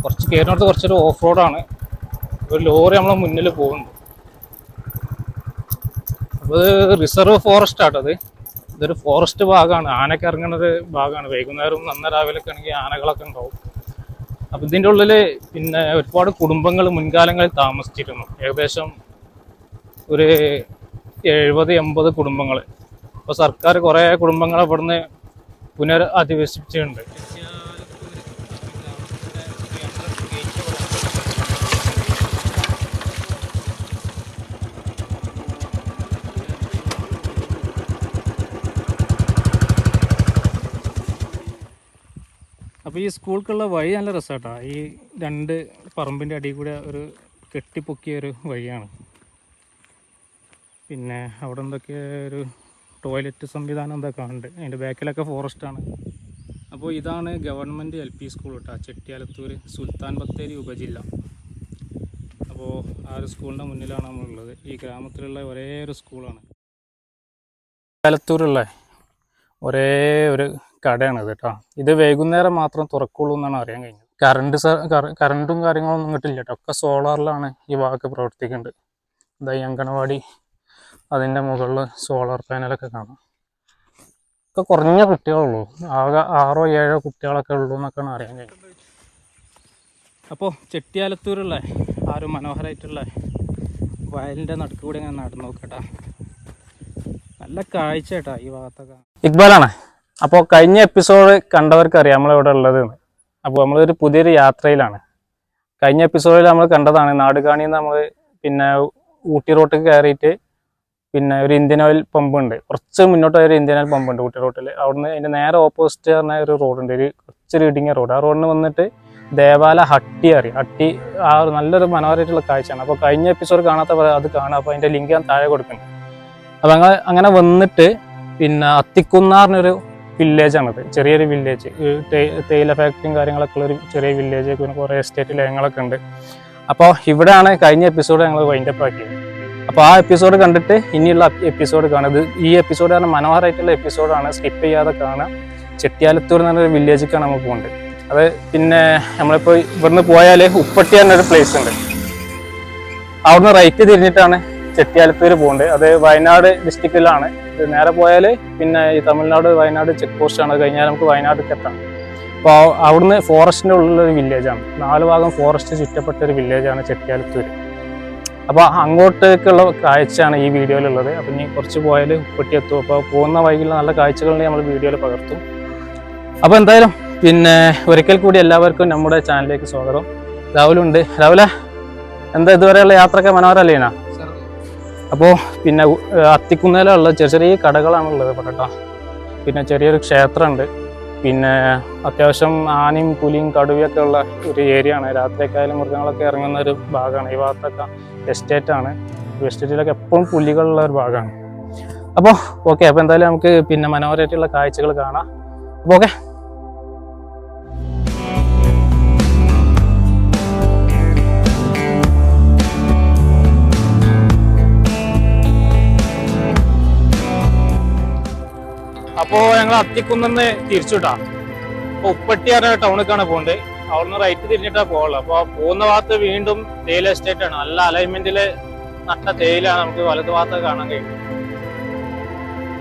കുറച്ച് കയറിനടുത്ത് കുറച്ചൊരു ഓഫ് റോഡാണ്. ഒരു ലോറി നമ്മളെ മുന്നിൽ പോകുന്നുണ്ട്. അപ്പോൾ ഇത് റിസർവ് ഫോറസ്റ്റ് ആട്ടത്. ഇതൊരു ഫോറസ്റ്റ് ഭാഗമാണ്. ആനയൊക്കെ ഇറങ്ങുന്ന ഒരു ഭാഗമാണ്. വൈകുന്നേരം നന്ന രാവിലെയൊക്കെ ആണെങ്കിൽ ആനകളൊക്കെ ഉണ്ടാവും. അപ്പം ഇതിൻ്റെ ഉള്ളിൽ പിന്നെ ഒരുപാട് കുടുംബങ്ങൾ മുൻകാലങ്ങളിൽ താമസിച്ചിരുന്നു. ഏകദേശം ഒരു 70-80 കുടുംബങ്ങൾ. അപ്പോൾ സർക്കാർ കുറേ കുടുംബങ്ങളെ ഇവിടുന്ന് പുനരധിവസിച്ചിട്ടുണ്ട്. അപ്പോൾ ഈ സ്കൂൾക്കുള്ള വഴി നല്ല രസമാട്ടോ. ഈ 2 പറമ്പിൻ്റെ അടിയിൽ കൂടെ ഒരു കെട്ടിപ്പൊക്കിയ ഒരു വഴിയാണ്. പിന്നെ അവിടെ എന്തൊക്കെ ഒരു ടോയ്ലറ്റ് സംവിധാനം എന്തൊക്കെ ഉണ്ട്. അതിൻ്റെ ബാക്കിലൊക്കെ ഫോറസ്റ്റാണ്. അപ്പോൾ ഇതാണ് ഗവൺമെൻറ് LP സ്കൂൾ കേട്ടോ, ചെട്ടിയാലത്തൂർ, സുൽത്താൻ ബത്തേരി ഉപജില്ല. അപ്പോൾ ആ ഒരു സ്കൂളിൻ്റെ മുന്നിലാണ് നമ്മളുള്ളത്. ഈ ഗ്രാമത്തിലുള്ള ഒരേ ഒരു സ്കൂളാണ്. ചെട്ടിയാലത്തൂരുള്ള ഒരേ ഒരു കടയാണിത് കേട്ടോ. ഇത് വൈകുന്നേരം മാത്രം തുറക്കുള്ളൂ എന്നാണ് അറിയാൻ കഴിഞ്ഞത്. കറണ്ടും കാര്യങ്ങളൊന്നും ഇങ്ങോട്ടില്ല കേട്ടോ. ഒക്കെ സോളാറിലാണ് ഈ ഭാഗത്ത് പ്രവർത്തിക്കുന്നുണ്ട്. ഇതാ ഈ അങ്കണവാടി, അതിൻ്റെ മുകളിൽ സോളാർ പാനലൊക്കെ കാണാം. ഒക്കെ കുറഞ്ഞ കുട്ടികളുള്ളൂ. ആകെ 6-7 കുട്ടികളൊക്കെ ഉള്ളൂ എന്നൊക്കെയാണ് അറിയാൻ കഴിഞ്ഞത്. അപ്പോൾ ചെട്ടിയാലത്തൂരുള്ള ആ ഒരു മനോഹരമായിട്ടുള്ള വയലിൻ്റെ നടുക്കൂടെ ഇങ്ങനെ നടന്നു നോക്കട്ടാ. നല്ല കാഴ്ച കേട്ടാ ഈ ഭാഗത്തൊക്കെ. ഇക്ബാലാണ്. അപ്പോൾ കഴിഞ്ഞ എപ്പിസോഡ് കണ്ടവർക്കറിയാം നമ്മളിവിടെ ഉള്ളത്. അപ്പോൾ നമ്മളൊരു പുതിയൊരു യാത്രയിലാണ്. കഴിഞ്ഞ എപ്പിസോഡിൽ നമ്മൾ കണ്ടതാണ് നാടുകാണിന്ന് നമ്മൾ പിന്നെ ഊട്ടി റോട്ടിൽ കയറിയിട്ട് പിന്നെ ഒരു ഇന്ത്യൻ ഓയിൽ പമ്പ് ഉണ്ട്. കുറച്ച് മുന്നോട്ട് ഒരു ഇന്ത്യൻ ഓയിൽ പമ്പ് ഉണ്ട് ഊട്ടി റോട്ടിൽ. അവിടുന്ന് അതിൻ്റെ നേരെ ഓപ്പോസിറ്റ് പറഞ്ഞ ഒരു റോഡുണ്ട്, ഒരു കുറച്ചൊരു ഇടുങ്ങിയ റോഡ്. ആ റോഡിന് വന്നിട്ട് ദേവാല ഹട്ടി അറിയാം. ഹട്ടി ആ നല്ലൊരു മനോഹരമായിട്ടുള്ള കാഴ്ചയാണ്. അപ്പോൾ കഴിഞ്ഞ എപ്പിസോഡ് കാണാത്ത അത് കാണാം. അപ്പോൾ അതിൻ്റെ ലിങ്ക് ഞാൻ താഴെ കൊടുക്കുന്നുണ്ട്. അപ്പോൾ അങ്ങനെ വന്നിട്ട് പിന്നെ അത്തിക്കുന്നാറിനൊരു വില്ലേജാണിത്. ചെറിയൊരു വില്ലേജ്, തേയില ഫാക്ടറിയും കാര്യങ്ങളൊക്കെ ഉള്ളൊരു ചെറിയ വില്ലേജ്. പിന്നെ കുറേ എസ്റ്റേറ്റ് ലയങ്ങളൊക്കെ ഉണ്ട്. അപ്പോൾ ഇവിടെയാണ് കഴിഞ്ഞ എപ്പിസോഡ് ഞങ്ങൾ വൈൻഡപ്പ് ആക്കിയത്. അപ്പോൾ ആ എപ്പിസോഡ് കണ്ടിട്ട് ഇനിയുള്ള എപ്പിസോഡ് കാണുന്നത്. ഈ എപ്പിസോഡ് പറഞ്ഞാൽ മനോഹരമായിട്ടുള്ള എപ്പിസോഡാണ്, സ്കിപ്പ് ചെയ്യാതെ കാണാം. ചെട്ടിയാലത്തൂർ എന്ന് പറഞ്ഞൊരു വില്ലേജിലേക്കാണ് നമ്മൾ പോകുന്നത്. അത് പിന്നെ നമ്മളിപ്പോൾ ഇവിടുന്ന് പോയാൽ ഉപ്പട്ടി എന്നൊരു പ്ലേസ് ഉണ്ട്. അവിടുന്ന് റൈറ്റ് തിരിഞ്ഞിട്ടാണ് ചെട്ടിയാലത്തൂർ പോകുന്നത്. അത് വയനാട് ഡിസ്ട്രിക്റ്റിലാണ്. നേരെ പോയാൽ പിന്നെ ഈ തമിഴ്നാട് വയനാട് ചെക്ക് പോസ്റ്റാണ്. അത് കഴിഞ്ഞാൽ നമുക്ക് വയനാട്ടിലേക്ക് എത്താം. അപ്പോൾ അവിടുന്ന് ഫോറസ്റ്റിൻ്റെ ഉള്ളിലൊരു വില്ലേജാണ്. 4 ഭാഗം ഫോറസ്റ്റ് ചുറ്റപ്പെട്ട ഒരു വില്ലേജാണ് ചെട്ടിയാലത്തൂർ. അപ്പോൾ അങ്ങോട്ടേക്കുള്ള കാഴ്ചയാണ് ഈ വീഡിയോയിലുള്ളത്. അപ്പം ഇനി കുറച്ച് പോയാൽ ഉപ്പട്ടി എത്തും. അപ്പോൾ പോകുന്ന വഴിയിലുള്ള നല്ല കാഴ്ചകളിൽ നമ്മൾ വീഡിയോയിൽ പകർത്തും. അപ്പോൾ എന്തായാലും പിന്നെ ഒരിക്കൽ കൂടി എല്ലാവർക്കും നമ്മുടെ ചാനലിലേക്ക് സ്വാഗതം. രാഹുലുണ്ട്. രാഹുല, എന്താ ഇതുവരെയുള്ള യാത്രയൊക്കെ മനോഹരമല്ലേനാ? അപ്പോൾ പിന്നെ അത്തിക്കുന്നേലുള്ള ചെറിയ ചെറിയ കടകളാണുള്ളത് കേട്ടോ. പിന്നെ ചെറിയൊരു ക്ഷേത്രമുണ്ട്. പിന്നെ അത്യാവശ്യം ആനയും പുലിയും കടുവയൊക്കെ ഉള്ള ഒരു ഏരിയ ആണ്. രാത്രിയൊക്കെയായാലും മൃഗങ്ങളൊക്കെ ഇറങ്ങുന്ന ഒരു ഭാഗമാണ്. ഈ ഭാഗത്തൊക്കെ എസ്റ്റേറ്റാണ്. എസ്റ്റേറ്റിലൊക്കെ എപ്പോഴും പുലികളുള്ള ഒരു ഭാഗമാണ്. അപ്പോൾ ഓക്കെ, അപ്പോൾ എന്തായാലും നമുക്ക് പിന്നെ മനോഹരമായിട്ടുള്ള കാഴ്ചകൾ കാണാം. അപ്പോൾ ഓക്കെ. അപ്പോൾ ഞങ്ങൾ അത്തിക്കുന്നിന്ന് തിരിച്ചുവിട്ടാ. അപ്പോൾ ഉപ്പട്ടി പറഞ്ഞ ടൗണിലേക്കാണ് പോകേണ്ടത്. അവിടുന്ന് റൈറ്റ് തിരിഞ്ഞിട്ടാണ് പോകുള്ളത്. അപ്പോൾ പോകുന്ന ഭാഗത്ത് വീണ്ടും തേയില എസ്റ്റേറ്റ് ആണ്. നല്ല അലൈൻമെന്റിൽ നട്ട തേയിലാണ് നമുക്ക് വലതു ഭാഗത്ത് കാണാൻ കഴിയും.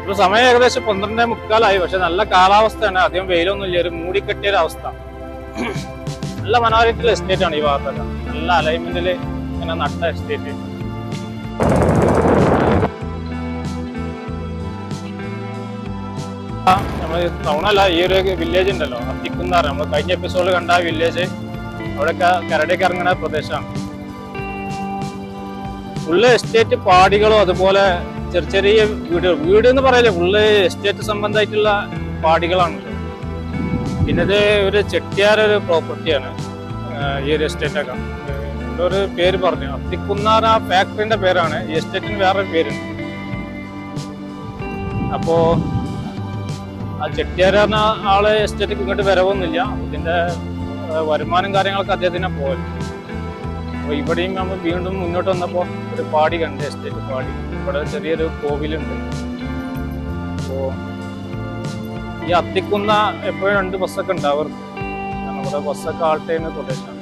ഇപ്പോൾ സമയം ഏകദേശം 12:45. പക്ഷെ നല്ല കാലാവസ്ഥയാണ്. അധികം വെയിലൊന്നും ഇല്ല. ഒരു മൂടിക്കെട്ടിയൊരു അവസ്ഥ. നല്ല മനോഹരമായിട്ടുള്ള എസ്റ്റേറ്റ് ആണ് ഈ ഭാഗത്തൊക്കെ. നല്ല അലൈൻമെന്റിൽ ഇങ്ങനെ നട്ട എസ്റ്റേറ്റ്. നമ്മൾ ടൗണല്ല, ഈ ഒരു വില്ലേജ് ഉണ്ടല്ലോ അത്തിക്കുന്നാർ, നമ്മൾ കഴിഞ്ഞ എപ്പിസോഡിൽ കണ്ട ആ വില്ലേജ്, അവിടെയൊക്കെ കരടിയൊക്കെ ഇറങ്ങുന്ന പ്രദേശമാണ്. ഫുള്ള് എസ്റ്റേറ്റ് പാടികളോ അതുപോലെ ചെറിയ ചെറിയ വീട് എന്ന് പറയല്ലേ, ഫുള്ള് എസ്റ്റേറ്റ് സംബന്ധമായിട്ടുള്ള പാടികളാണല്ലോ. പിന്നെ ഇത് ഒരു ചെട്ടിയാരൊരു പ്രോപ്പർട്ടിയാണ് ഈ ഒരു എസ്റ്റേറ്റൊക്കെ. ഒരു പേര് പറഞ്ഞു, അത്തിക്കുന്നാർ ആ ഫാക്ടറിന്റെ പേരാണ്. ഈ എസ്റ്റേറ്റിന് വേറൊരു പേരുണ്ട്. അപ്പോ ആ ചെട്ടിയാർ പറഞ്ഞ ആള് എസ്റ്റേറ്റിക്ക് ഇങ്ങോട്ട് വരവൊന്നുമില്ല. ഇതിന്റെ വരുമാനം കാര്യങ്ങളൊക്കെ അദ്ദേഹത്തിനെ പോലെ. അപ്പൊ ഇവിടെയും നമ്മൾ വീണ്ടും മുന്നോട്ട് വന്നപ്പോ ഒരു പാടി കണ്ട്, എസ്റ്റേറ്റ് പാടി. ഇവിടെ ചെറിയൊരു കോവിലുണ്ട്. അപ്പോ ഈ അത്തിക്കുന്ന എപ്പോഴും 2 ബസ്സൊക്കെ ഉണ്ടാവും. നമ്മുടെ ബസ്സൊക്കെ ആൾട്ടയുന്ന പ്രദേശമാണ്.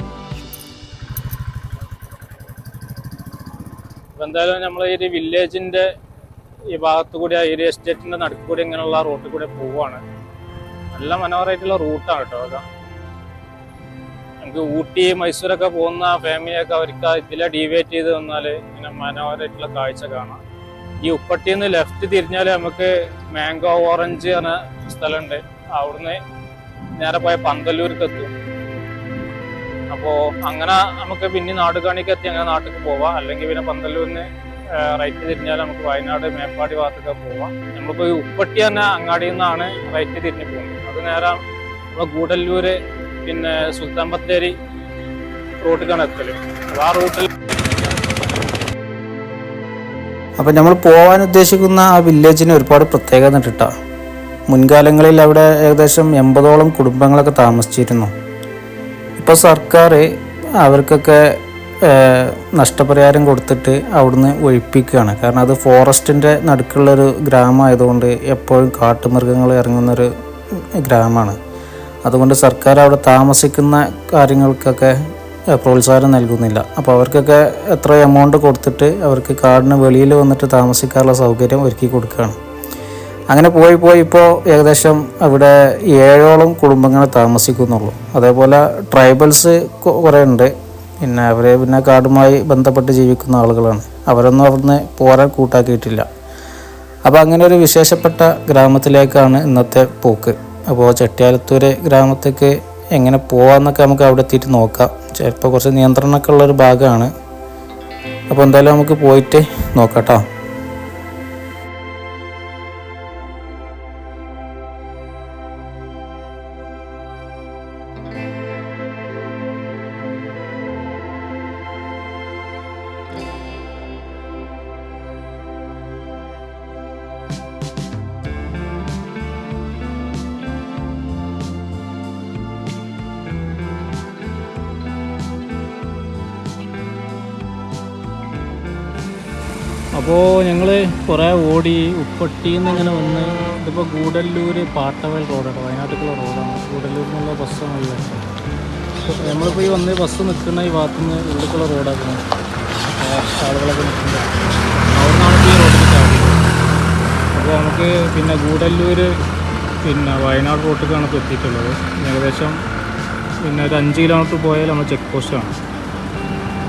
അപ്പോൾ എന്തായാലും നമ്മൾ ഈ ഒരു വില്ലേജിൻ്റെ ഈ ഭാഗത്തു കൂടി ഏരിയ എസ്റ്റേറ്റിൻ്റെ നടുക്ക് കൂടി ഇങ്ങനെയുള്ള റൂട്ടിൽ കൂടി പോവുകയാണ്. നല്ല മനോഹരമായിട്ടുള്ള റൂട്ടാണ് കേട്ടോ. അതൊക്കെ നമുക്ക് ഊട്ടി മൈസൂരൊക്കെ പോകുന്ന ഫാമിലിയൊക്കെ അവർക്ക് ഇതിലെ ഡീവിയേറ്റ് ചെയ്ത് വന്നാൽ ഇങ്ങനെ മനോഹരമായിട്ടുള്ള കാഴ്ച കാണാം. ഈ ഉപ്പട്ടിയിൽ നിന്ന് ലെഫ്റ്റ് തിരിഞ്ഞാൽ നമുക്ക് മാംഗോ ഓറഞ്ച് എന്ന സ്ഥലമുണ്ട്. അവിടുന്ന് നേരെ പോയ പന്തല്ലൂർക്ക് എത്തും. അപ്പോൾ അങ്ങനെ നമുക്ക് പിന്നെ നാടുകാണിക്ക് എത്തി അങ്ങനെ നാട്ടിലേക്ക് പോവാം. അല്ലെങ്കിൽ പിന്നെ പന്തല്ലൂരിന് റൈറ്റ് തിരിഞ്ഞാൽ നമുക്ക് വയനാട് മേപ്പാടി ഭാഗത്തൊക്കെ പോവാം. നമ്മളിപ്പോൾ ഈ ഉപ്പട്ടി തന്നെ അങ്ങാടിയിൽ നിന്നാണ് റൈറ്റ് തിരിഞ്ഞ് പോകുന്നത്. അത് നേരെ നമ്മൾ ഗൂഡല്ലൂർ പിന്നെ സുൽത്താൻ ബത്തേരി റൂട്ടിലേക്കാണ് എത്തല്. അപ്പോൾ ആ റൂട്ടിൽ അപ്പം നമ്മൾ പോകാൻ ഉദ്ദേശിക്കുന്ന ആ വില്ലേജിന് ഒരുപാട് പ്രത്യേകത ഉണ്ട് കേട്ടോ. മുൻകാലങ്ങളിൽ അവിടെ ഏകദേശം 80ഓളം കുടുംബങ്ങളൊക്കെ താമസിച്ചിരുന്നു. ഇപ്പോൾ സർക്കാർ അവർക്കൊക്കെ നഷ്ടപരിഹാരം കൊടുത്തിട്ട് അവിടുന്ന് ഒഴിപ്പിക്കുകയാണ്. കാരണം അത് ഫോറസ്റ്റിൻ്റെ നടുക്കുള്ളൊരു ഗ്രാമമായതുകൊണ്ട് എപ്പോഴും കാട്ടുമൃഗങ്ങൾ ഇറങ്ങുന്നൊരു ഗ്രാമമാണ്. അതുകൊണ്ട് സർക്കാർ അവിടെ താമസിക്കുന്ന കാര്യങ്ങൾക്കൊക്കെ പ്രോത്സാഹനം നൽകുന്നില്ല. അപ്പോൾ അവർക്കൊക്കെ എത്ര എമൗണ്ട് കൊടുത്തിട്ട് അവർക്ക് കാടിന് വെളിയിൽ വന്നിട്ട് താമസിക്കാനുള്ള സൗകര്യം ഒരുക്കി കൊടുക്കുകയാണ്. അങ്ങനെ പോയി ഇപ്പോൾ ഏകദേശം അവിടെ 7ഓളം കുടുംബങ്ങൾ താമസിക്കുന്നുള്ളൂ. അതേപോലെ ട്രൈബൽസ് കുറേ ഉണ്ട്. പിന്നെ അവർ പിന്നെ കാടുമായി ബന്ധപ്പെട്ട് ജീവിക്കുന്ന ആളുകളാണ്. അവരൊന്നും അവിടുന്ന് പോരാൻ കൂട്ടാക്കിയിട്ടില്ല. അപ്പോൾ അങ്ങനെ ഒരു വിശേഷപ്പെട്ട ഗ്രാമത്തിലേക്കാണ് ഇന്നത്തെ പോക്ക്. അപ്പോൾ ചെട്ടിയാലത്തൂർ ഗ്രാമത്തേക്ക് എങ്ങനെ പോകാമെന്നൊക്കെ നമുക്ക് അവിടെ എത്തിയിട്ട് നോക്കാം. ചിലപ്പോൾ കുറച്ച് നിയന്ത്രണമൊക്കെ ഉള്ളൊരു ഭാഗമാണ്. അപ്പോൾ എന്തായാലും നമുക്ക് പോയിട്ട് നോക്കാം കേട്ടോ. അപ്പോൾ ഞങ്ങൾ കുറേ ഓടി ഉപ്പട്ടിയിൽ നിന്ന് ഇങ്ങനെ വന്ന് ഇതിപ്പോൾ ഗൂഡല്ലൂർ പാട്ടവയൽ റോഡാണ്, വയനാട്ടിലേക്കുള്ള റോഡാണ്. ഗൂഡല്ലൂരിൽ നിന്നുള്ള ബസ്സാണല്ല. നമ്മളിപ്പോൾ ഈ വന്ന് ബസ് നിൽക്കുന്ന ഈ ഭാഗത്തുനിന്ന് ഉള്ളിലേക്കുള്ള റോഡാക്കുന്നത് ആളുകളൊക്കെ നിൽക്കുന്നത് അവിടെ നിന്നാണ് ഈ റോഡിൽ ചാടിയത്. അപ്പോൾ നമുക്ക് പിന്നെ ഗൂഡല്ലൂർ പിന്നെ വയനാട് റോട്ടിലേക്കാണ് ഇപ്പോൾ എത്തിയിട്ടുള്ളത്. ഏകദേശം പിന്നെ ഒരു 5 കിലോമീറ്റർ പോയാൽ നമ്മൾ ചെക്ക് പോസ്റ്റാണ്.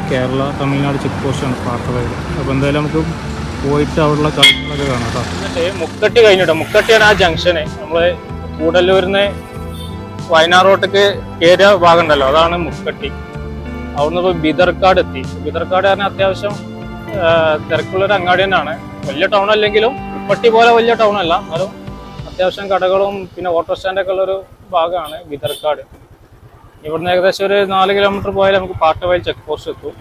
കേരള തമിഴ്നാട് ചെക്ക് പോസ്റ്റാണ് പാട്ടവയൽ. അപ്പോൾ എന്തായാലും നമുക്ക് പോയിട്ട് അവിടെയുള്ള കാര്യങ്ങളൊക്കെ കാണാം കേട്ടോ. എന്നിട്ട് മുക്കട്ടി കഴിഞ്ഞിട്ടോ, മുക്കട്ടിയാണ് ആ ജംഗ്ഷന്. നമ്മൾ ഗൂഡല്ലൂരിൽ നിന്ന് വയനാട് റോട്ടിലേക്ക് കയറിയ ഭാഗം ഉണ്ടല്ലോ, അതാണ് മുക്കട്ടി. അവിടുന്ന് ഇപ്പോൾ ബിദർക്കാട് എത്തി. ബിദർക്കാട് പറഞ്ഞാൽ അത്യാവശ്യം തിരക്കുള്ളൊരു അങ്ങാടി തന്നെയാണ്. വലിയ ടൗൺ അല്ലെങ്കിലും ഉപ്പട്ടി പോലെ വലിയ ടൗൺ അല്ല, എന്നാലും അത്യാവശ്യം കടകളും പിന്നെ ഓട്ടോ സ്റ്റാൻഡൊക്കെ ഉള്ളൊരു ഭാഗമാണ് ബിദർക്കാട്. ഇവിടുന്ന് ഏകദേശം ഒരു 4 കിലോമീറ്റർ പോയാൽ നമുക്ക് പാട്ടവയൽ ചെക്ക് പോസ്റ്റ് എത്തും.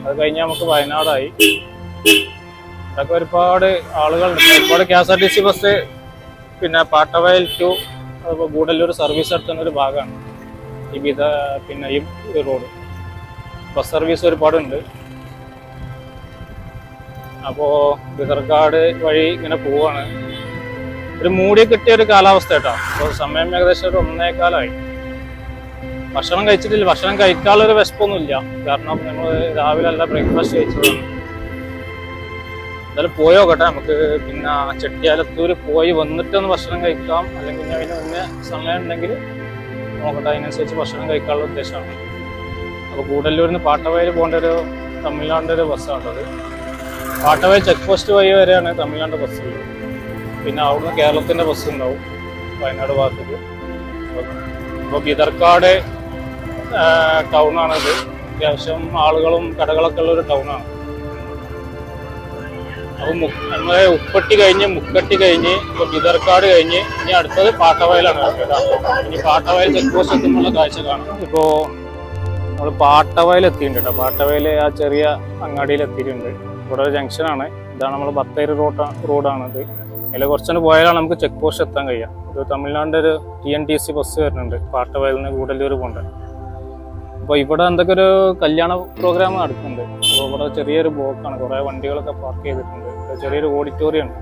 അത് കഴിഞ്ഞാൽ നമുക്ക് വയനാടായി. ഇതൊക്കെ ഒരുപാട് ആളുകളുണ്ട്. ഒരുപാട് KSRTC ബസ് പിന്നെ പാട്ടവയൽ ടു ഗൂഡല്ലൂർ സർവീസ് നടത്തുന്ന ഒരു ഭാഗമാണ് പിന്നെ ഈ റോഡ്. ബസ് സർവീസ് ഒരുപാടുണ്ട്. അപ്പോൾ ബിദർക്കാട് വഴി ഇങ്ങനെ പോവാണ്. ഒരു മൂടി കിട്ടിയ ഒരു കാലാവസ്ഥ കേട്ടോ. അപ്പോൾ സമയം ഏകദേശം ഒരു 1:15 ഭക്ഷണം കഴിച്ചിട്ടില്ല. ഭക്ഷണം കഴിക്കാനുള്ളൊരു വിശപ്പൊന്നുമില്ല. കാരണം നമ്മൾ രാവിലെ അല്ല ബ്രേക്ക്ഫാസ്റ്റ് കഴിച്ചതാണ്. എന്തായാലും പോയോ കേട്ടെ. നമുക്ക് പിന്നെ ചെട്ടിയാലത്തൂർ പോയി വന്നിട്ടൊന്ന് ഭക്ഷണം കഴിക്കാം. അല്ലെങ്കിൽ പിന്നെ അതിന് മുന്നേ സമയം ഉണ്ടെങ്കിൽ നോക്കട്ടെ, അതിനനുസരിച്ച് ഭക്ഷണം കഴിക്കാനുള്ള ഉദ്ദേശമാണ്. അപ്പോൾ ഗൂഡല്ലൂരിൽ നിന്ന് പാട്ടവയൽ പോകേണ്ട ഒരു തമിഴ്നാടിൻ്റെ ഒരു ബസ്സാണത്. പാട്ടവയൽ ചെക്ക് പോസ്റ്റ് വഴി വരെയാണ് തമിഴ്നാട് ബസ്സുള്ളത്. പിന്നെ അവിടുന്ന് കേരളത്തിൻ്റെ ബസ് ഉണ്ടാവും വയനാട് ഭാഗത്തേക്ക്. അപ്പോൾ ബിദർക്കാട് ടൗണാണിത്. അത്യാവശ്യം ആളുകളും കടകളൊക്കെ ഉള്ളൊരു ടൗണാണ്. അപ്പോൾ നമ്മളെ ഉപ്പട്ടി കഴിഞ്ഞ് മുക്കട്ടി കഴിഞ്ഞ് ഇപ്പോൾ ബിദർക്കാട് കഴിഞ്ഞ് ഇനി അടുത്തത് പാട്ടവയലാണ്. ഇനി പാട്ടവയൽ ചെക്ക് പോസ്റ്റ് എത്തുമ്പോഴുള്ള കാഴ്ച കാണാം. ഇപ്പോൾ നമ്മൾ പാട്ടവയൽ എത്തിയിട്ടുണ്ട് കേട്ടോ. പാട്ടവയൽ ആ ചെറിയ അങ്ങാടിയിൽ എത്തിയിട്ടുണ്ട്. ഇവിടെ ഒരു ജംഗ്ഷനാണ്. ഇതാണ് നമ്മൾ ബത്തേരി റോഡാണിത്. അതിൽ കുറച്ചുകൂടി പോയാലാണ് നമുക്ക് ചെക്ക് പോസ്റ്റ് എത്താൻ കഴിയുക. ഒരു തമിഴ്നാടിൻ്റെ ഒരു TNTC ബസ് വരുന്നുണ്ട് പാട്ടവയലിൽ നിന്ന് ഗൂഡല്ലൂർ പോകേണ്ടത്. അപ്പോൾ ഇവിടെ എന്തൊക്കെ ഒരു കല്യാണ പ്രോഗ്രാം നടക്കുന്നുണ്ട്. അപ്പോൾ ഇവിടെ ചെറിയൊരു ബ്ലോക്കാണ്. കുറേ വണ്ടികളൊക്കെ പാർക്ക് ചെയ്തിട്ടുണ്ട്. ചെറിയൊരു ഓഡിറ്റോറിയം ഉണ്ട്.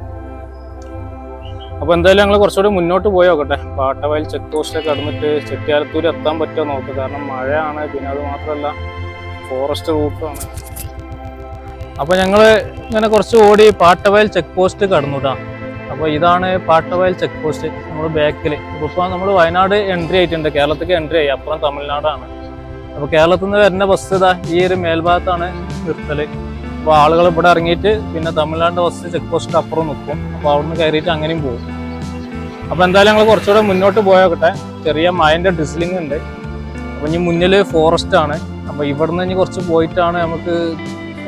അപ്പോൾ എന്തായാലും ഞങ്ങൾ കുറച്ചുകൂടി മുന്നോട്ട് പോയി നോക്കട്ടെ. പാട്ടവയൽ ചെക്ക് പോസ്റ്റൊക്കെ കടന്നിട്ട് ചെട്ടിയാലത്തൂർ എത്താൻ പറ്റുമോ നോക്കുക. കാരണം മഴയാണ്. പിന്നെ അത് മാത്രമല്ല ഫോറസ്റ്റ് റൂട്ടാണ്. അപ്പോൾ ഞങ്ങൾ ഇങ്ങനെ കുറച്ച് ഓടി പാട്ടവയൽ ചെക്ക് പോസ്റ്റ് കടന്നുട്ടാ. അപ്പോൾ ഇതാണ് പാട്ടവയൽ ചെക്ക് പോസ്റ്റ് നമ്മൾ ബാക്കിൽ. ഇപ്പോൾ നമ്മൾ വയനാട് എൻട്രി ആയിട്ടുണ്ട്, കേരളത്തിലേക്ക് എൻട്രി ആയി, അപ്പുറം തമിഴ്നാടാണ്. അപ്പോൾ കേരളത്തിൽ നിന്ന് വരുന്ന ബസ് ഇതാ ഈ ഒരു മേൽഭാഗത്താണ് നിർത്തൽ. അപ്പോൾ ആളുകൾ ഇവിടെ ഇറങ്ങിയിട്ട് പിന്നെ തമിഴ്നാടിൻ്റെ ബസ് ചെക്ക് പോസ്റ്റ് അപ്പുറം നിൽക്കും. അപ്പോൾ അവിടെ നിന്ന് കയറിയിട്ട് അങ്ങനെയും പോകും. അപ്പോൾ എന്തായാലും ഞങ്ങൾ കുറച്ചുകൂടെ മുന്നോട്ട് പോയോക്കട്ടെ. ചെറിയ മഴൻ്റെ ഡ്രിസ്ലിംഗ് ഉണ്ട്. അപ്പോൾ ഇനി മുന്നിൽ ഫോറസ്റ്റ് ആണ്. അപ്പോൾ ഇവിടുന്ന് ഇനി കുറച്ച് പോയിട്ടാണ് നമുക്ക്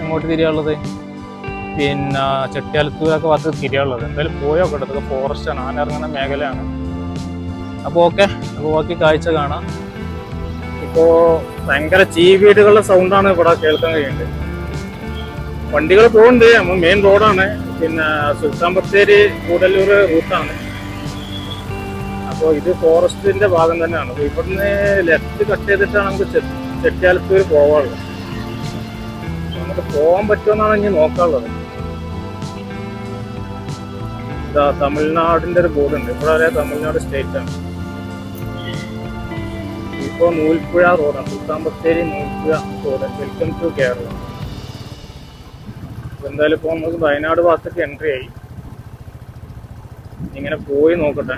എങ്ങോട്ട് തിരിയാനുള്ളത്, പിന്നെ ചെട്ടിയാലത്തൂരൊക്കെ ഭാഗത്ത് തിരിയാനുള്ളത്. എന്തായാലും പോയോക്കട്ടെ, ഇതൊക്കെ ഫോറസ്റ്റാണ്, ആന ഇറങ്ങുന്ന മേഖലയാണ്. അപ്പോൾ ഓക്കെ, അപ്പോൾ ബാക്കി കാഴ്ച കാണാം. ഇപ്പോൾ ഭയങ്കര ചീവീടുകളുടെ സൗണ്ടാണ് ഇവിടെ കേൾക്കാൻ കഴിയുന്നത്. വണ്ടികൾ പോകുന്നുണ്ട്, നമ്മൾ മെയിൻ റോഡാണ്, പിന്നെ സുൽത്താൻ ബത്തേരി കൂടല്ലൂർ റൂട്ടാണ്. അപ്പോൾ ഇത് ഫോറസ്റ്റിന്റെ ഭാഗം തന്നെയാണ്. അപ്പോൾ ഇവിടുന്ന് ലെഫ്റ്റ് കട്ട് ചെയ്തിട്ടാണ് നമുക്ക് ചെട്ടിയാലത്തൂർ പോകാനുള്ളത്. നമുക്ക് പോകാൻ പറ്റുമെന്നാണ് ഇനി നോക്കാനുള്ളത്. ഇതാ തമിഴ്നാടിന്റെ ഒരു ബോർഡുണ്ട്, ഇവിടെ വരെ തമിഴ്നാട് സ്റ്റേറ്റ് ആണ്. ഇപ്പോൾ നൂൽപ്പുഴ റോഡാണ്, Sultan Bathery Noolpuzha road. Welcome to Kerala. എന്തായാലും ഇപ്പോൾ നമുക്ക് വയനാട് ഭാഗത്തേക്ക് എൻട്രി ആയി. ഇങ്ങനെ പോയി നോക്കട്ടെ.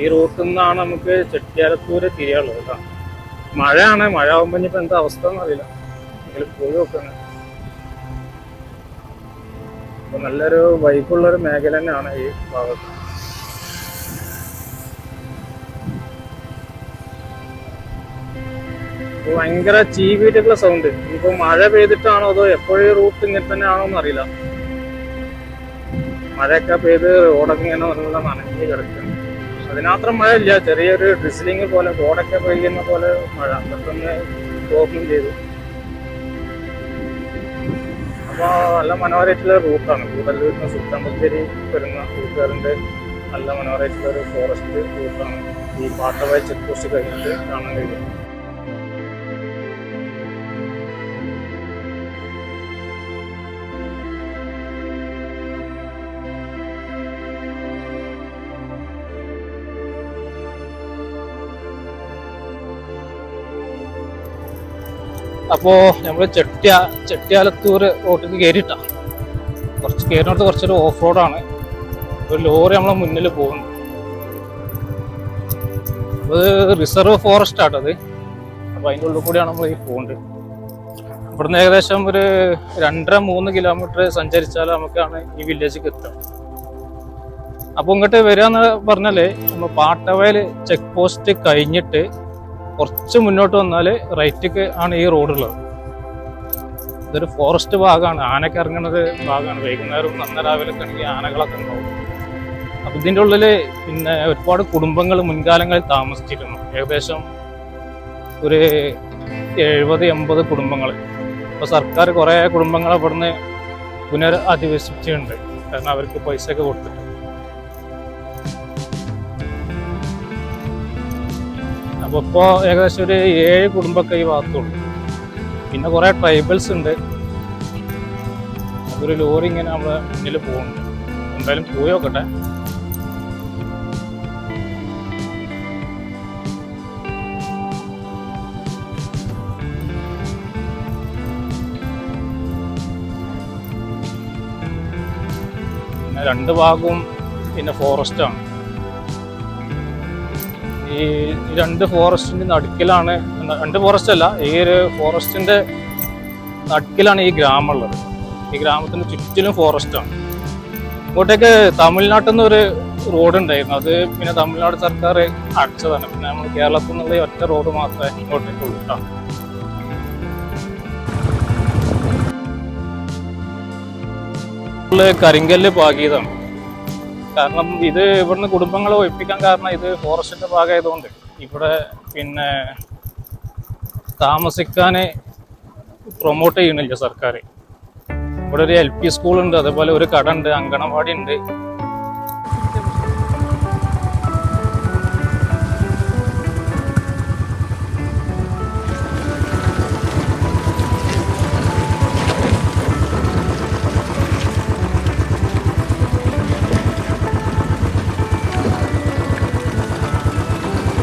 ഈ റൂട്ടിൽ നിന്നാണ് നമുക്ക് ചെട്ടിയാലത്തൂര് തിരിയാനുള്ളത് കേട്ടോ. മഴയാണ്, മഴ ആകുമ്പോൾ ഇനിയിപ്പോൾ എന്താ അവസ്ഥ എന്നറിയില്ല. എങ്കിലും പോയി നോക്കണം. അപ്പോൾ നല്ലൊരു വൈബുള്ളൊരു മേഖല തന്നെയാണ് ഈ ഭാഗത്ത്. ഭയങ്കര ചീവീട്ടുള്ള സൗണ്ട്. ഇനിയിപ്പോൾ മഴ പെയ്തിട്ടാണോ അതോ എപ്പോഴും റൂട്ട് ഇങ്ങനെ തന്നെ ആണോ എന്നറിയില്ല. മഴയൊക്കെ പെയ്ത് റോഡൊക്കെ ഇങ്ങനെ നല്ല നനഞ്ഞ് കിടക്കുന്നു. അതിനാത്രം മഴ ഇല്ല, ചെറിയൊരു ഡ്രിസ്ലിംഗ് പോലെ, റോഡൊക്കെ പെയ്യുന്ന പോലെ മഴ പെട്ടെന്ന് സ്റ്റോപ്പും ചെയ്തു. അപ്പോൾ നല്ല മനോഹരമായിട്ടുള്ള റൂട്ടാണ്. കൂടല്ലൂരിൽ നിന്ന് സുൽത്താൻ ബത്തേരി വരുന്ന റൂട്ടുകാരൻ്റെ നല്ല മനോഹരമായിട്ടുള്ളൊരു ഫോറസ്റ്റ് റൂട്ടാണ്. ഈ പാട്ടവയൽ ചെക്ക് പോസ്റ്റ് കഴിഞ്ഞിട്ട് കാണാൻ കഴിയും. അപ്പോൾ നമ്മൾ ചെട്ടിയാലത്തൂർ റോട്ടിലേക്ക് കയറിയിട്ടാ. കുറച്ച് കയറിനോട്ട് കുറച്ചൊരു ഓഫ് റോഡാണ്. ഒരു ലോറി നമ്മളെ മുന്നിൽ പോകുന്നു. അത് റിസർവ് ഫോറസ്റ്റ് ആട്ടത്. അപ്പോൾ അതിൻ്റെ ഉള്ളിൽ കൂടിയാണ് നമ്മൾ ഈ പോകുന്നത്. ഇവിടുന്ന് ഏകദേശം ഒരു 2-3 കിലോമീറ്റർ സഞ്ചരിച്ചാൽ നമുക്കാണ് ഈ വില്ലേജിലേക്ക് എത്തുക. അപ്പോൾ ഇങ്ങോട്ട് വരിക എന്ന് പറഞ്ഞാൽ നമ്മൾ പാട്ടവയൽ ചെക്ക് പോസ്റ്റ് കഴിഞ്ഞിട്ട് കുറച്ച് മുന്നോട്ട് വന്നാൽ റൈറ്റിക്ക് ആണ് ഈ റോഡുള്ളത്. ഇതൊരു ഫോറസ്റ്റ് ഭാഗമാണ്, ആനയൊക്കെ ഇറങ്ങുന്നത് ഭാഗമാണ്. വൈകുന്നേരം നന്ന രാവിലൊക്കെ ആണെങ്കിൽ ആനകളൊക്കെ ഉണ്ടാവും. അപ്പം ഇതിൻ്റെ ഉള്ളിൽ പിന്നെ ഒരുപാട് കുടുംബങ്ങൾ മുൻകാലങ്ങളിൽ താമസിച്ചിരുന്നു. ഏകദേശം ഒരു 70-80 കുടുംബങ്ങൾ. അപ്പോൾ സർക്കാർ കുറേ കുടുംബങ്ങളെ ഇവിടുന്ന് പുനരധിവസിച്ചിട്ടുണ്ട്, കാരണം അവർക്ക് പൈസയൊക്കെ കൊടുത്തിട്ട്. അപ്പോൾ ഇപ്പോൾ ഏകദേശം ഒരു 7 കുടുംബമൊക്കെ ഈ ഭാഗത്തുള്ളൂ. പിന്നെ കുറേ ട്രൈബൽസ് ഉണ്ട്. ഒരു ലോറി ഇങ്ങനെ നമ്മളെ മുന്നിൽ പോകുന്നുണ്ട്. എന്തായാലും പോയി നോക്കട്ടെ. പിന്നെ 2 ഭാഗവും പിന്നെ ഫോറസ്റ്റാണ്. ഈ 2 ഫോറസ്റ്റിന്റെ നടുക്കിലാണ്, 2 ഫോറസ്റ്റ് അല്ല, ഈ ഒരു ഫോറസ്റ്റിന്റെ നടുക്കിലാണ് ഈ ഗ്രാമം ഉള്ളത്. ഈ ഗ്രാമത്തിന് ചുറ്റിലും ഫോറസ്റ്റാണ്. ഇങ്ങോട്ടേക്ക് തമിഴ്നാട്ടിൽ നിന്ന് ഒരു റോഡ് ഉണ്ടായിരുന്നു, അത് പിന്നെ തമിഴ്നാട് സർക്കാർ അടച്ചതാണ്. പിന്നെ നമ്മൾ കേരളത്തിൽ നിന്നുള്ള ഒറ്റ റോഡ് മാത്രമേ ഇങ്ങോട്ടേക്ക് ഉള്ളൂ. കരിങ്കല്ല് പാകിയതാണ്. കാരണം ഇത് ഇവിടുന്ന് കുടുംബങ്ങളെ ഒഴിപ്പിക്കാൻ കാരണം ഇത് ഫോറസ്റ്റിന്റെ ഭാഗമായതുകൊണ്ട് ഇവിടെ പിന്നെ താമസിക്കാൻ പ്രൊമോട്ട് ചെയ്യണില്ല സർക്കാർ. ഇവിടെ ഒരു LP സ്കൂളുണ്ട്, അതേപോലെ ഒരു കട ഉണ്ട്, അങ്കണവാടി ഉണ്ട്.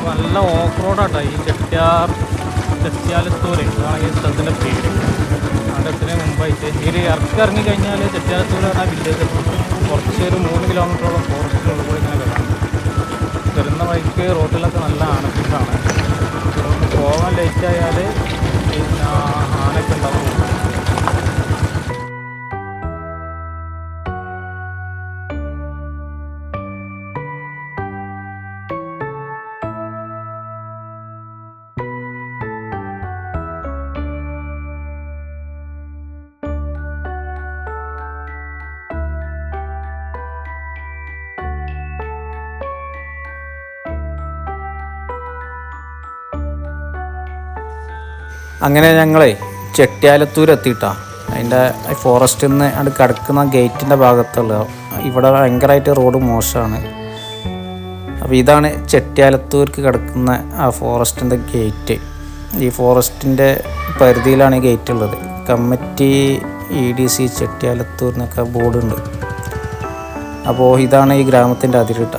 നല്ല ഓഫ് റോഡാട്ടോ ഈ ചെട്ടിയാലത്തൂര്, ഇതാണ് ഈ സ്ഥലത്തിൻ്റെ പേര്. അവിടെ എത്തുന്നതിന് മുമ്പായിട്ട് ഈ ഒരു ഇറങ്ങി കഴിഞ്ഞാൽ ചെട്ടിയാലത്തൂർ പറഞ്ഞാൽ വില്ലേജ് കുറച്ച് ഒരു 3 കിലോമീറ്ററോളം ഫോറസ്റ്റിനുള്ളിൽ കൂടി ഇങ്ങനെ വരാം. വരുന്ന വഴിക്ക് റോഡിലൊക്കെ നല്ല ആനപ്പിണ്ടാണ്. പോകാൻ ലേറ്റ് ആയാൽ പിന്നെ ആനയൊക്കെ ഉണ്ടാവും. അങ്ങനെ ഞങ്ങളെ ചെട്ടിയാലത്തൂർ എത്തിയിട്ടാ. അതിൻ്റെ ഫോറസ്റ്റിൽ നിന്ന് അത് കിടക്കുന്ന ഗേറ്റിൻ്റെ ഭാഗത്തുള്ള ഇവിടെ ഭയങ്കരമായിട്ട് റോഡ് മോശമാണ്. അപ്പോൾ ഇതാണ് ചെട്ടിയാലത്തൂർക്ക് കിടക്കുന്ന ആ ഫോറസ്റ്റിൻ്റെ ഗേറ്റ്. ഈ ഫോറസ്റ്റിൻ്റെ പരിധിയിലാണ് ഈ ഗേറ്റ് ഉള്ളത്. കമ്മിറ്റി EDC ചെട്ടിയാലത്തൂർ എന്നൊക്കെ ബോർഡുണ്ട്. അപ്പോൾ ഇതാണ് ഈ ഗ്രാമത്തിൻ്റെ അതിരിട്ട.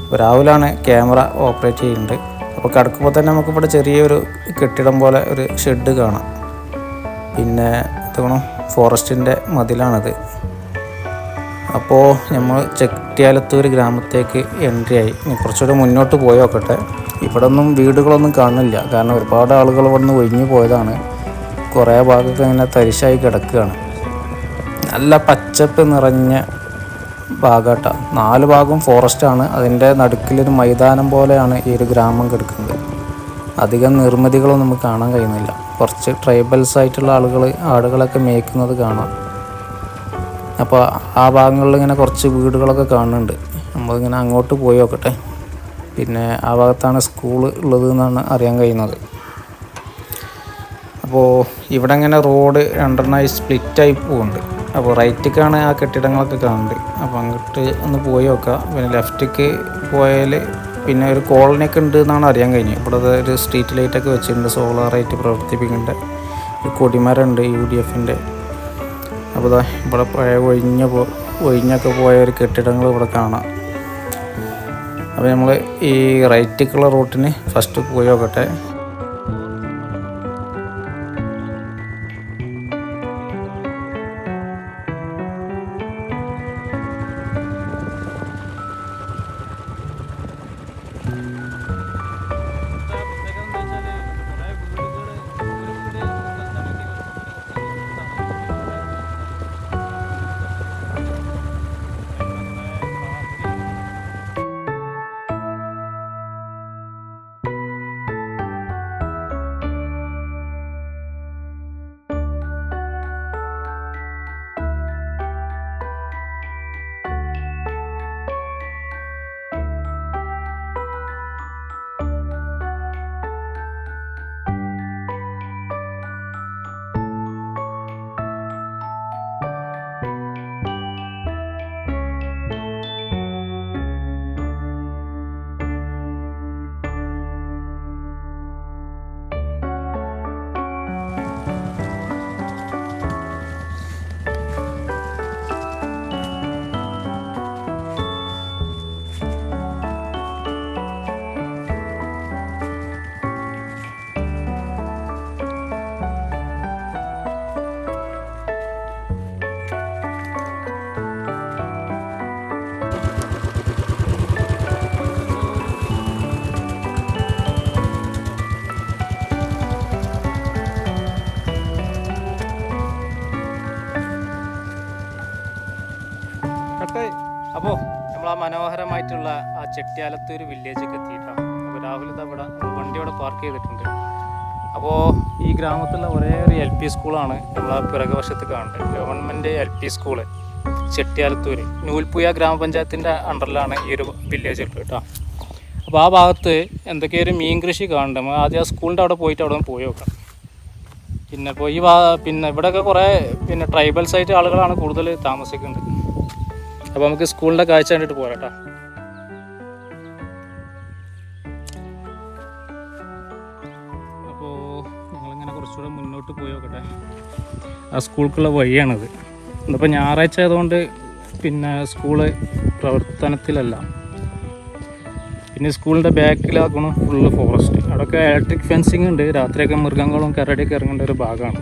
അപ്പോൾ രാവിലെയാണ് ക്യാമറ ഓപ്പറേറ്റ് ചെയ്യുന്നുണ്ട്. അപ്പോൾ കിടക്കുമ്പോൾ തന്നെ നമുക്കിവിടെ ചെറിയൊരു കെട്ടിടം പോലെ ഒരു ഷെഡ് കാണാം. പിന്നെ ഇതോണം ഫോറസ്റ്റിൻ്റെ മതിലാണത്. അപ്പോൾ നമ്മൾ ചെട്ടിയാലത്തൂർ ഗ്രാമത്തേക്ക് എൻട്രി ആയി. ഇനി കുറച്ചുകൂടി മുന്നോട്ട് പോയി നോക്കട്ടെ. ഇവിടെ ഒന്നും വീടുകളൊന്നും കാണുന്നില്ല, കാരണം ഒരുപാട് ആളുകൾ ഇവിടെ നിന്ന് ഒഴിഞ്ഞു പോയതാണ്. കുറേ ഭാഗമൊക്കെ ഇങ്ങനെ തരിശായി കിടക്കുകയാണ്. നല്ല പച്ചപ്പ് നിറഞ്ഞ ഭാഗമാട്ട. 4 ഭാഗവും ഫോറസ്റ്റാണ്. അതിൻ്റെ നടുക്കിലൊരു മൈതാനം പോലെയാണ് ഈ ഒരു ഗ്രാമം കിടക്കുന്നത്. അധികം നിർമ്മിതികളൊന്നും നമുക്ക് കാണാൻ കഴിയുന്നില്ല. കുറച്ച് ട്രൈബൽസ് ആയിട്ടുള്ള ആടുകളൊക്കെ മേയ്ക്കുന്നത് കാണാം. അപ്പോൾ ആ ഭാഗങ്ങളിൽ ഇങ്ങനെ കുറച്ച് വീടുകളൊക്കെ കാണുന്നുണ്ട്. നമ്മളിങ്ങനെ അങ്ങോട്ട് പോയി നോക്കട്ടെ. പിന്നെ ആ ഭാഗത്താണ് സ്കൂൾ ഉള്ളത് എന്നാണ് അറിയാൻ കഴിയുന്നത്. അപ്പോൾ ഇവിടെ ഇങ്ങനെ റോഡ് 2 സ്പ്ലിറ്റായി പോകുന്നുണ്ട്. അപ്പോൾ റൈറ്റിക്കാണ് ആ കെട്ടിടങ്ങളൊക്കെ കാണുന്നുണ്ട്. അപ്പോൾ അങ്ങോട്ട് ഒന്ന് പോയി നോക്കാം. പിന്നെ ലെഫ്റ്റിക്ക് പോയാൽ പിന്നെ ഒരു കോളനിയൊക്കെ ഉണ്ട് എന്നാണ് അറിയാൻ കഴിഞ്ഞത്. ഇവിടെ ഒരു സ്ട്രീറ്റ് ലൈറ്റൊക്കെ വെച്ചിട്ടുണ്ട്, സോളാറായിട്ട് പ്രവർത്തിപ്പിക്കേണ്ട. ഒരു കൊടിമരമുണ്ട് UDFൻ്റെ. അപ്പോൾ ഇവിടെ പഴയ ഒഴിഞ്ഞൊക്കെ പോയ ഒരു കെട്ടിടങ്ങൾ ഇവിടെ കാണാം. അപ്പോൾ നമ്മൾ ഈ റൈറ്റിക്കുള്ള റൂട്ടിന് ഫസ്റ്റ് പോയി നോക്കട്ടെ. അപ്പോൾ നമ്മൾ ആ മനോഹരമായിട്ടുള്ള ആ ചെട്ടിയാലത്തൂർ വില്ലേജൊക്കെ എത്തിയിട്ടാണ്. അപ്പോൾ രാഹുൽ ഇവിടെ വണ്ടി അവിടെ പാർക്ക് ചെയ്തിട്ടുണ്ട്. അപ്പോൾ ഈ ഗ്രാമത്തിലുള്ള ഒരേ ഒരു LP സ്കൂളാണ് നമ്മളെ പിറകുവശത്ത് കാണുന്നത്. ഗവൺമെൻറ് LP സ്കൂള് ചെട്ടിയാലത്തൂർ നൂൽപ്പുയ ഗ്രാമപഞ്ചായത്തിൻ്റെ അണ്ടറിലാണ് ഈ ഒരു വില്ലേജ് ഉള്ളത് കേട്ടോ. അപ്പോൾ ആ ഭാഗത്ത് എന്തൊക്കെയോ ഒരു മീൻ കൃഷി കാണുന്നുണ്ട്. നമ്മൾ ആദ്യം ആ സ്കൂളിൻ്റെ അവിടെ പോയിട്ട് അവിടെ നിന്ന് പോയി നോക്കാം. പിന്നെ ഇപ്പോൾ പിന്നെ ഇവിടെയൊക്കെ കുറേ പിന്നെ ട്രൈബൽസ് ആയിട്ട് ആളുകളാണ് കൂടുതൽ താമസിക്കുന്നത്. അപ്പോൾ നമുക്ക് സ്കൂളിൻ്റെ കാഴ്ച കണ്ടിട്ട് പോരാം കേട്ടോ. അപ്പോൾ ഞങ്ങളിങ്ങനെ കുറച്ചുകൂടെ മുന്നോട്ട് പോയി നോക്കട്ടെ. ആ സ്കൂൾക്കുള്ള വഴിയാണിത്. ഇന്നിപ്പോൾ ഞായറാഴ്ച ആയതുകൊണ്ട് പിന്നെ സ്കൂള് പ്രവർത്തനത്തിലല്ല. പിന്നെ സ്കൂളിൻ്റെ ബാക്കിലാക്കണം ഫുള്ള് ഫോറസ്റ്റ്. അവിടെയൊക്കെ ഇലക്ട്രിക് ഫെൻസിങ് ഉണ്ട്. രാത്രിയൊക്കെ മൃഗങ്ങളും കരടിയൊക്കെ ഇറങ്ങേണ്ട ഒരു ഭാഗമാണ്.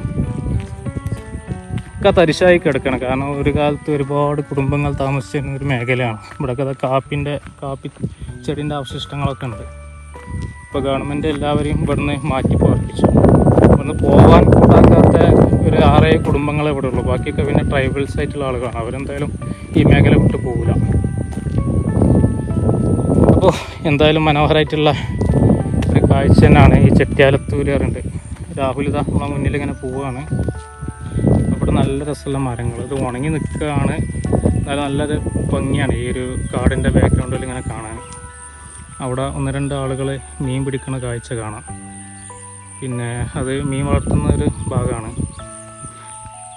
ഇതൊക്കെ തരിശായി കിടക്കണം. കാരണം ഒരു കാലത്ത് ഒരുപാട് കുടുംബങ്ങൾ താമസിച്ചിരുന്ന ഒരു മേഖലയാണ്. ഇവിടെയൊക്കെ കാപ്പി ചെടീൻ്റെ അവശിഷ്ടങ്ങളൊക്കെ ഉണ്ട്. ഇപ്പോൾ ഗവൺമെൻറ് എല്ലാവരെയും ഇവിടുന്ന് മാറ്റി പാർപ്പിച്ചു. ഇവിടുന്ന് പോകാൻ കൂട്ടാക്കാത്ത ഒരു 6-7 കുടുംബങ്ങളെ ഇവിടെ ഉള്ളൂ. ബാക്കിയൊക്കെ പിന്നെ ട്രൈബൽസ് ആയിട്ടുള്ള ആളുകളാണ്. അവരെന്തായാലും ഈ മേഖല വിട്ട് പോകില്ല. അപ്പോൾ എന്തായാലും മനോഹരമായിട്ടുള്ള ഒരു കാഴ്ച തന്നെയാണ് ഈ ചെട്ടിയാലത്തൂർ പറയുന്നുണ്ട്. രാഹുൽ ഇതാ നമ്മളെ മുന്നിൽ ഇങ്ങനെ പോവുകയാണ്. ഇവിടെ നല്ല രസമുള്ള മരങ്ങൾ, ഇത് ഉണങ്ങി നിൽക്കുകയാണ്. നല്ലൊരു ഭംഗിയാണ് ഈ ഒരു കാടിൻ്റെ ബാക്ക്ഗ്രൗണ്ടിൽ ഇങ്ങനെ കാണാൻ. അവിടെ 1-2 ആളുകൾ മീൻ പിടിക്കുന്ന കാഴ്ച കാണാം. പിന്നെ അത് മീൻ വളർത്തുന്ന ഒരു ഭാഗമാണ്.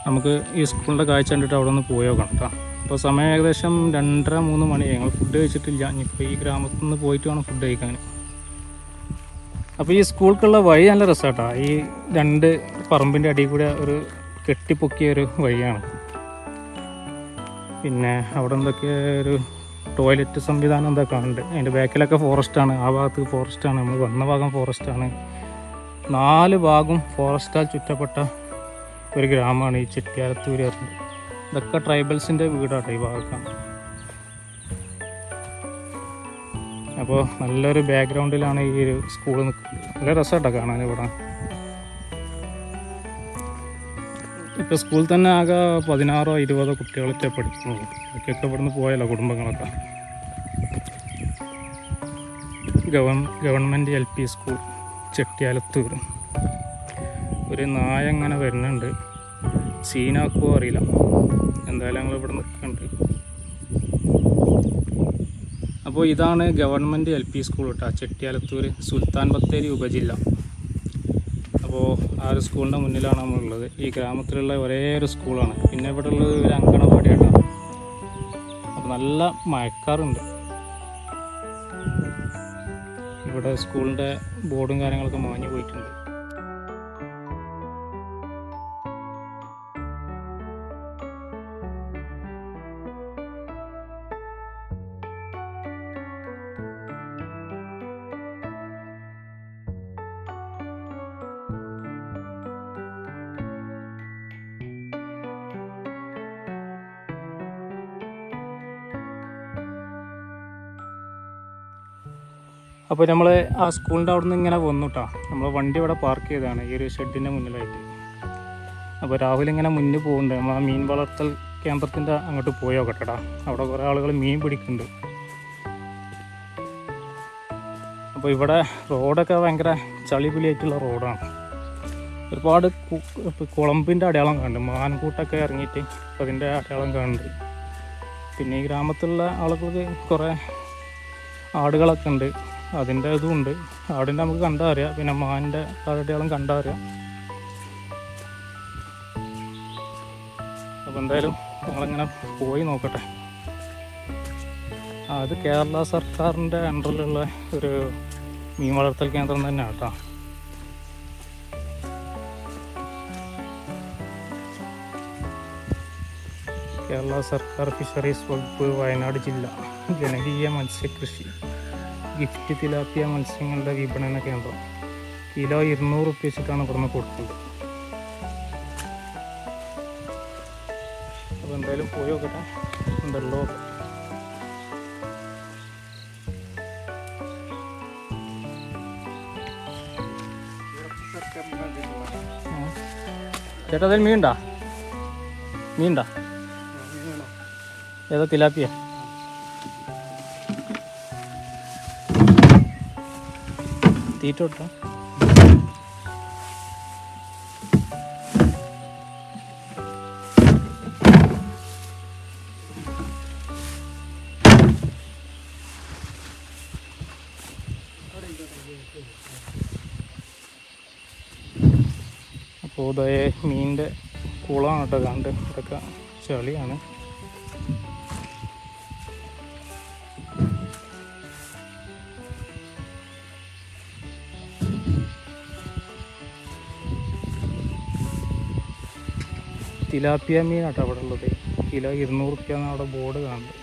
നമുക്ക് ഈ സ്കൂളിൻ്റെ കാഴ്ച കണ്ടിട്ട് അവിടെ ഒന്ന് പോയോ കാണാം. അപ്പോൾ സമയം ഏകദേശം 2:30-3 മണി. ഞങ്ങൾ ഫുഡ് കഴിച്ചിട്ടില്ല. ഇനിയിപ്പോൾ ഈ ഗ്രാമത്തിൽ നിന്ന് പോയിട്ട് വേണം ഫുഡ് കഴിക്കാൻ. അപ്പോൾ ഈ സ്കൂൾക്കുള്ള വഴി നല്ല രസമാട്ടോ. ഈ 2 പറമ്പിൻ്റെ അടിയിൽ കൂടെ ഒരു കെട്ടിപ്പൊക്കിയ ഒരു വഴിയാണ്. പിന്നെ അവിടെ എന്തൊക്കെ ഒരു ടോയ്ലറ്റ് സംവിധാനം എന്തൊക്കെ ഉണ്ട്. അതിൻ്റെ ബാക്കിലൊക്കെ ഫോറസ്റ്റാണ്. ആ ഭാഗത്ത് ഫോറസ്റ്റാണ്. നമ്മൾ വന്ന ഭാഗം ഫോറസ്റ്റാണ്. 4 ഭാഗവും ഫോറസ്റ്റാൽ ചുറ്റപ്പെട്ട ഒരു ഗ്രാമമാണ് ഈ ചെട്ടിയാലത്തൂർ. ഇതൊക്കെ ട്രൈബൽസിൻ്റെ വീടാട്ടോ ഈ ഭാഗത്താണ്. അപ്പോൾ നല്ലൊരു ബാക്ക്ഗ്രൗണ്ടിലാണ് ഈ ഒരു സ്കൂൾ നിൽക്കുന്നത്. നല്ല രസമായിട്ടാണ് കാണാൻ ഇവിടെ. ഇപ്പോൾ സ്കൂളിൽ തന്നെ ആകെ 16-20 കുട്ടികളൊക്കെ പഠിക്കുന്നത്. ബാക്കിയൊക്കെ ഇവിടുന്ന് പോയല്ലോ കുടുംബങ്ങളൊക്കെ. Government LP school Chettiyalathur. ഒരു നായ ഇങ്ങനെ വരുന്നുണ്ട്. സീനാക്കുമോ അറിയില്ല. എന്തായാലും ഞങ്ങൾ ഇവിടെ നിൽക്കുന്നുണ്ട്. അപ്പോൾ ഇതാണ് ഗവൺമെൻറ് LP സ്കൂൾ കേട്ടോ, ചെട്ടിയാലത്തൂർ, സുൽത്താൻ ബത്തേരി ഉപജില്ല. അപ്പോൾ ആ ഒരു സ്കൂളിൻ്റെ മുന്നിലാണ് നമ്മളുള്ളത്. ഈ ഗ്രാമത്തിലുള്ള ഒരേ ഒരു സ്കൂളാണ്. പിന്നെ ഇവിടെ ഉള്ളത് ഒരു അങ്കണവാടിയാണ്. അപ്പോൾ നല്ല മഴക്കാറുണ്ട്. ഇവിടെ സ്കൂളിൻ്റെ ബോർഡും കാര്യങ്ങളൊക്കെ മാഞ്ഞു പോയിട്ടുണ്ട്. അപ്പോൾ നമ്മൾ ആ സ്കൂളിൻ്റെ അവിടെ നിന്ന് ഇങ്ങനെ വന്നു കേട്ടോ. നമ്മൾ വണ്ടി ഇവിടെ പാർക്ക് ചെയ്തതാണ് ഈ ഒരു ഷെഡിൻ്റെ മുന്നിലായിട്ട്. അപ്പോൾ രാഹുൽ ഇങ്ങനെ മുന്നിൽ പോകുന്നുണ്ട്. നമ്മൾ ആ മീൻ വളർത്തൽ കേന്ദ്രത്തിൻ്റെ അങ്ങോട്ട് പോയോ കേട്ടോടാ. അവിടെ കുറേ ആളുകൾ മീൻ പിടിക്കുന്നുണ്ട്. അപ്പോൾ ഇവിടെ റോഡൊക്കെ ഭയങ്കര ചളിപിളിയായിട്ടുള്ള റോഡാണ്. ഒരുപാട് കുളമ്പിൻ്റെ അടയാളം കാണുന്നുണ്ട്. മാൻകൂട്ടൊക്കെ ഇറങ്ങിയിട്ട് അതിൻ്റെ അടയാളം കാണുന്നുണ്ട്. പിന്നെ ഈ ഗ്രാമത്തിലുള്ള ആളുകൾക്ക് കുറേ ആടുകളൊക്കെ ഉണ്ട്. അതിൻ്റെ ഇതും ഉണ്ട്. ആടിൻ്റെ നമുക്ക് കണ്ടാൽ അറിയാം. പിന്നെ മാനിൻ്റെ അടയാളം കണ്ടാൽ അറിയാം. അപ്പോൾ എന്തായാലും ഞങ്ങളിങ്ങനെ പോയി നോക്കട്ടെ. അത് കേരള സർക്കാരിൻ്റെ അണ്ടറിലുള്ള ഒരു മീൻ വളർത്തൽ കേന്ദ്രം തന്നെയാണ് കേട്ടോ. കേരള സർക്കാർ ഫിഷറീസ് വകുപ്പ്, വയനാട് ജില്ല, ജനകീയ മത്സ്യകൃഷി, ഗിഫ്റ്റ് തിലാപ്പിയ മത്സ്യങ്ങളുടെ വിപണന കേന്ദ്രം. കിലോ 200 രൂപ വെച്ചിട്ടാണ് ഇവിടുന്ന് കൊടുക്കുന്നത്. അപ്പോൾ എന്തായാലും പോയി നോക്കട്ടെ ഉണ്ടല്ലോ. ചേട്ടാ അതിൽ മീനുണ്ടാ? ഏതാ തിലാപ്പിയ? തീറ്റ കൊടുത്തോ? അപ്പോൾ ഇതേ മീനിൻ്റെ കുളമാണ് കേട്ടോ. കണ്ട് ഇതൊക്കെ ചളിയാണ്. തിലാപ്പിയ മീനാട്ടോ അവിടെ ഉള്ളത്. കിലോ 200 രൂപ എന്നാണ് അവിടെ ബോർഡ് കാണുന്നത്.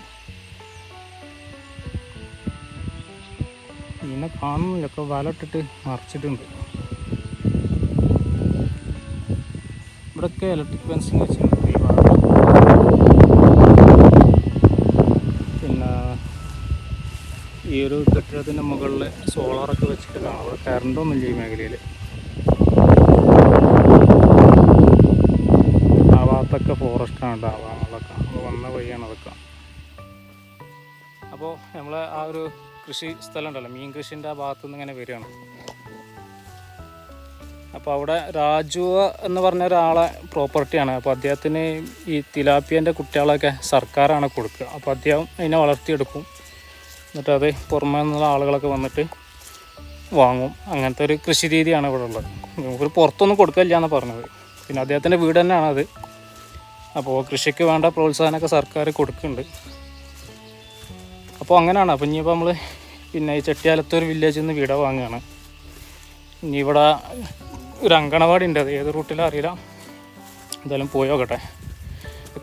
മീനെ കാണുന്നില്ല, ഒക്കെ വല ഇട്ടിട്ട് മറിച്ചിട്ടുണ്ട്. ഇവിടെയൊക്കെ ഇലക്ട്രിക് ഫെൻസിങ് വെച്ചിട്ടുണ്ട്. പിന്നെ ഈ ഒരു കെട്ടിടത്തിൻ്റെ മുകളിൽ സോളാറൊക്കെ വെച്ചിട്ട് കാണാം. അവിടെ കറണ്ടൊന്നുമില്ല ഈ മേഖലയിൽ. ആ ഭാഗത്തൊക്കെ ഫോറസ്റ്റാണ് കേട്ടോ. ആ ഭാഗങ്ങളൊക്കെ നമ്മൾ വന്ന വഴിയാണ് അതൊക്കെ. അപ്പോൾ നമ്മൾ ആ ഒരു കൃഷി സ്ഥലം ഉണ്ടല്ലോ, മീൻ കൃഷിൻ്റെ ആ ഭാഗത്തുനിന്ന് ഇങ്ങനെ വരികയാണ്. അപ്പോൾ അവിടെ രാജു എന്ന് പറഞ്ഞ ഒരാളെ പ്രോപ്പർട്ടിയാണ്. അപ്പോൾ അദ്ദേഹത്തിന് ഈ തിലാപ്പിയൻ്റെ കുട്ടികളൊക്കെ സർക്കാരാണ് കൊടുക്കുക. അപ്പോൾ അദ്ദേഹം അതിനെ വളർത്തിയെടുക്കും, എന്നിട്ട് അത് പുറമേ നിന്നുള്ള ആളുകളൊക്കെ വന്നിട്ട് വാങ്ങും. അങ്ങനത്തെ ഒരു കൃഷി രീതിയാണ് ഇവിടെ ഉള്ളത്. നമുക്കൊരു പുറത്തൊന്നും കൊടുക്കില്ല എന്നാണ് പറഞ്ഞത്. പിന്നെ അദ്ദേഹത്തിൻ്റെ വീട് തന്നെയാണത്. അപ്പോൾ കൃഷിക്ക് വേണ്ട പ്രോത്സാഹനമൊക്കെ സർക്കാർ കൊടുക്കുന്നുണ്ട്. അപ്പോൾ അങ്ങനെയാണ്. അപ്പോൾ ഇനിയിപ്പോൾ നമ്മൾ പിന്നെ ഈ ചെട്ടിയാലത്തൂർ വില്ലേജിൽ നിന്ന് വീട് വാങ്ങുകയാണ്. ഇനി ഇവിടെ ഒരു അങ്കണവാടി ഉണ്ട്, അത് ഏത് റൂട്ടിലും അറിയില്ല. എന്തായാലും പോയി നോക്കട്ടെ.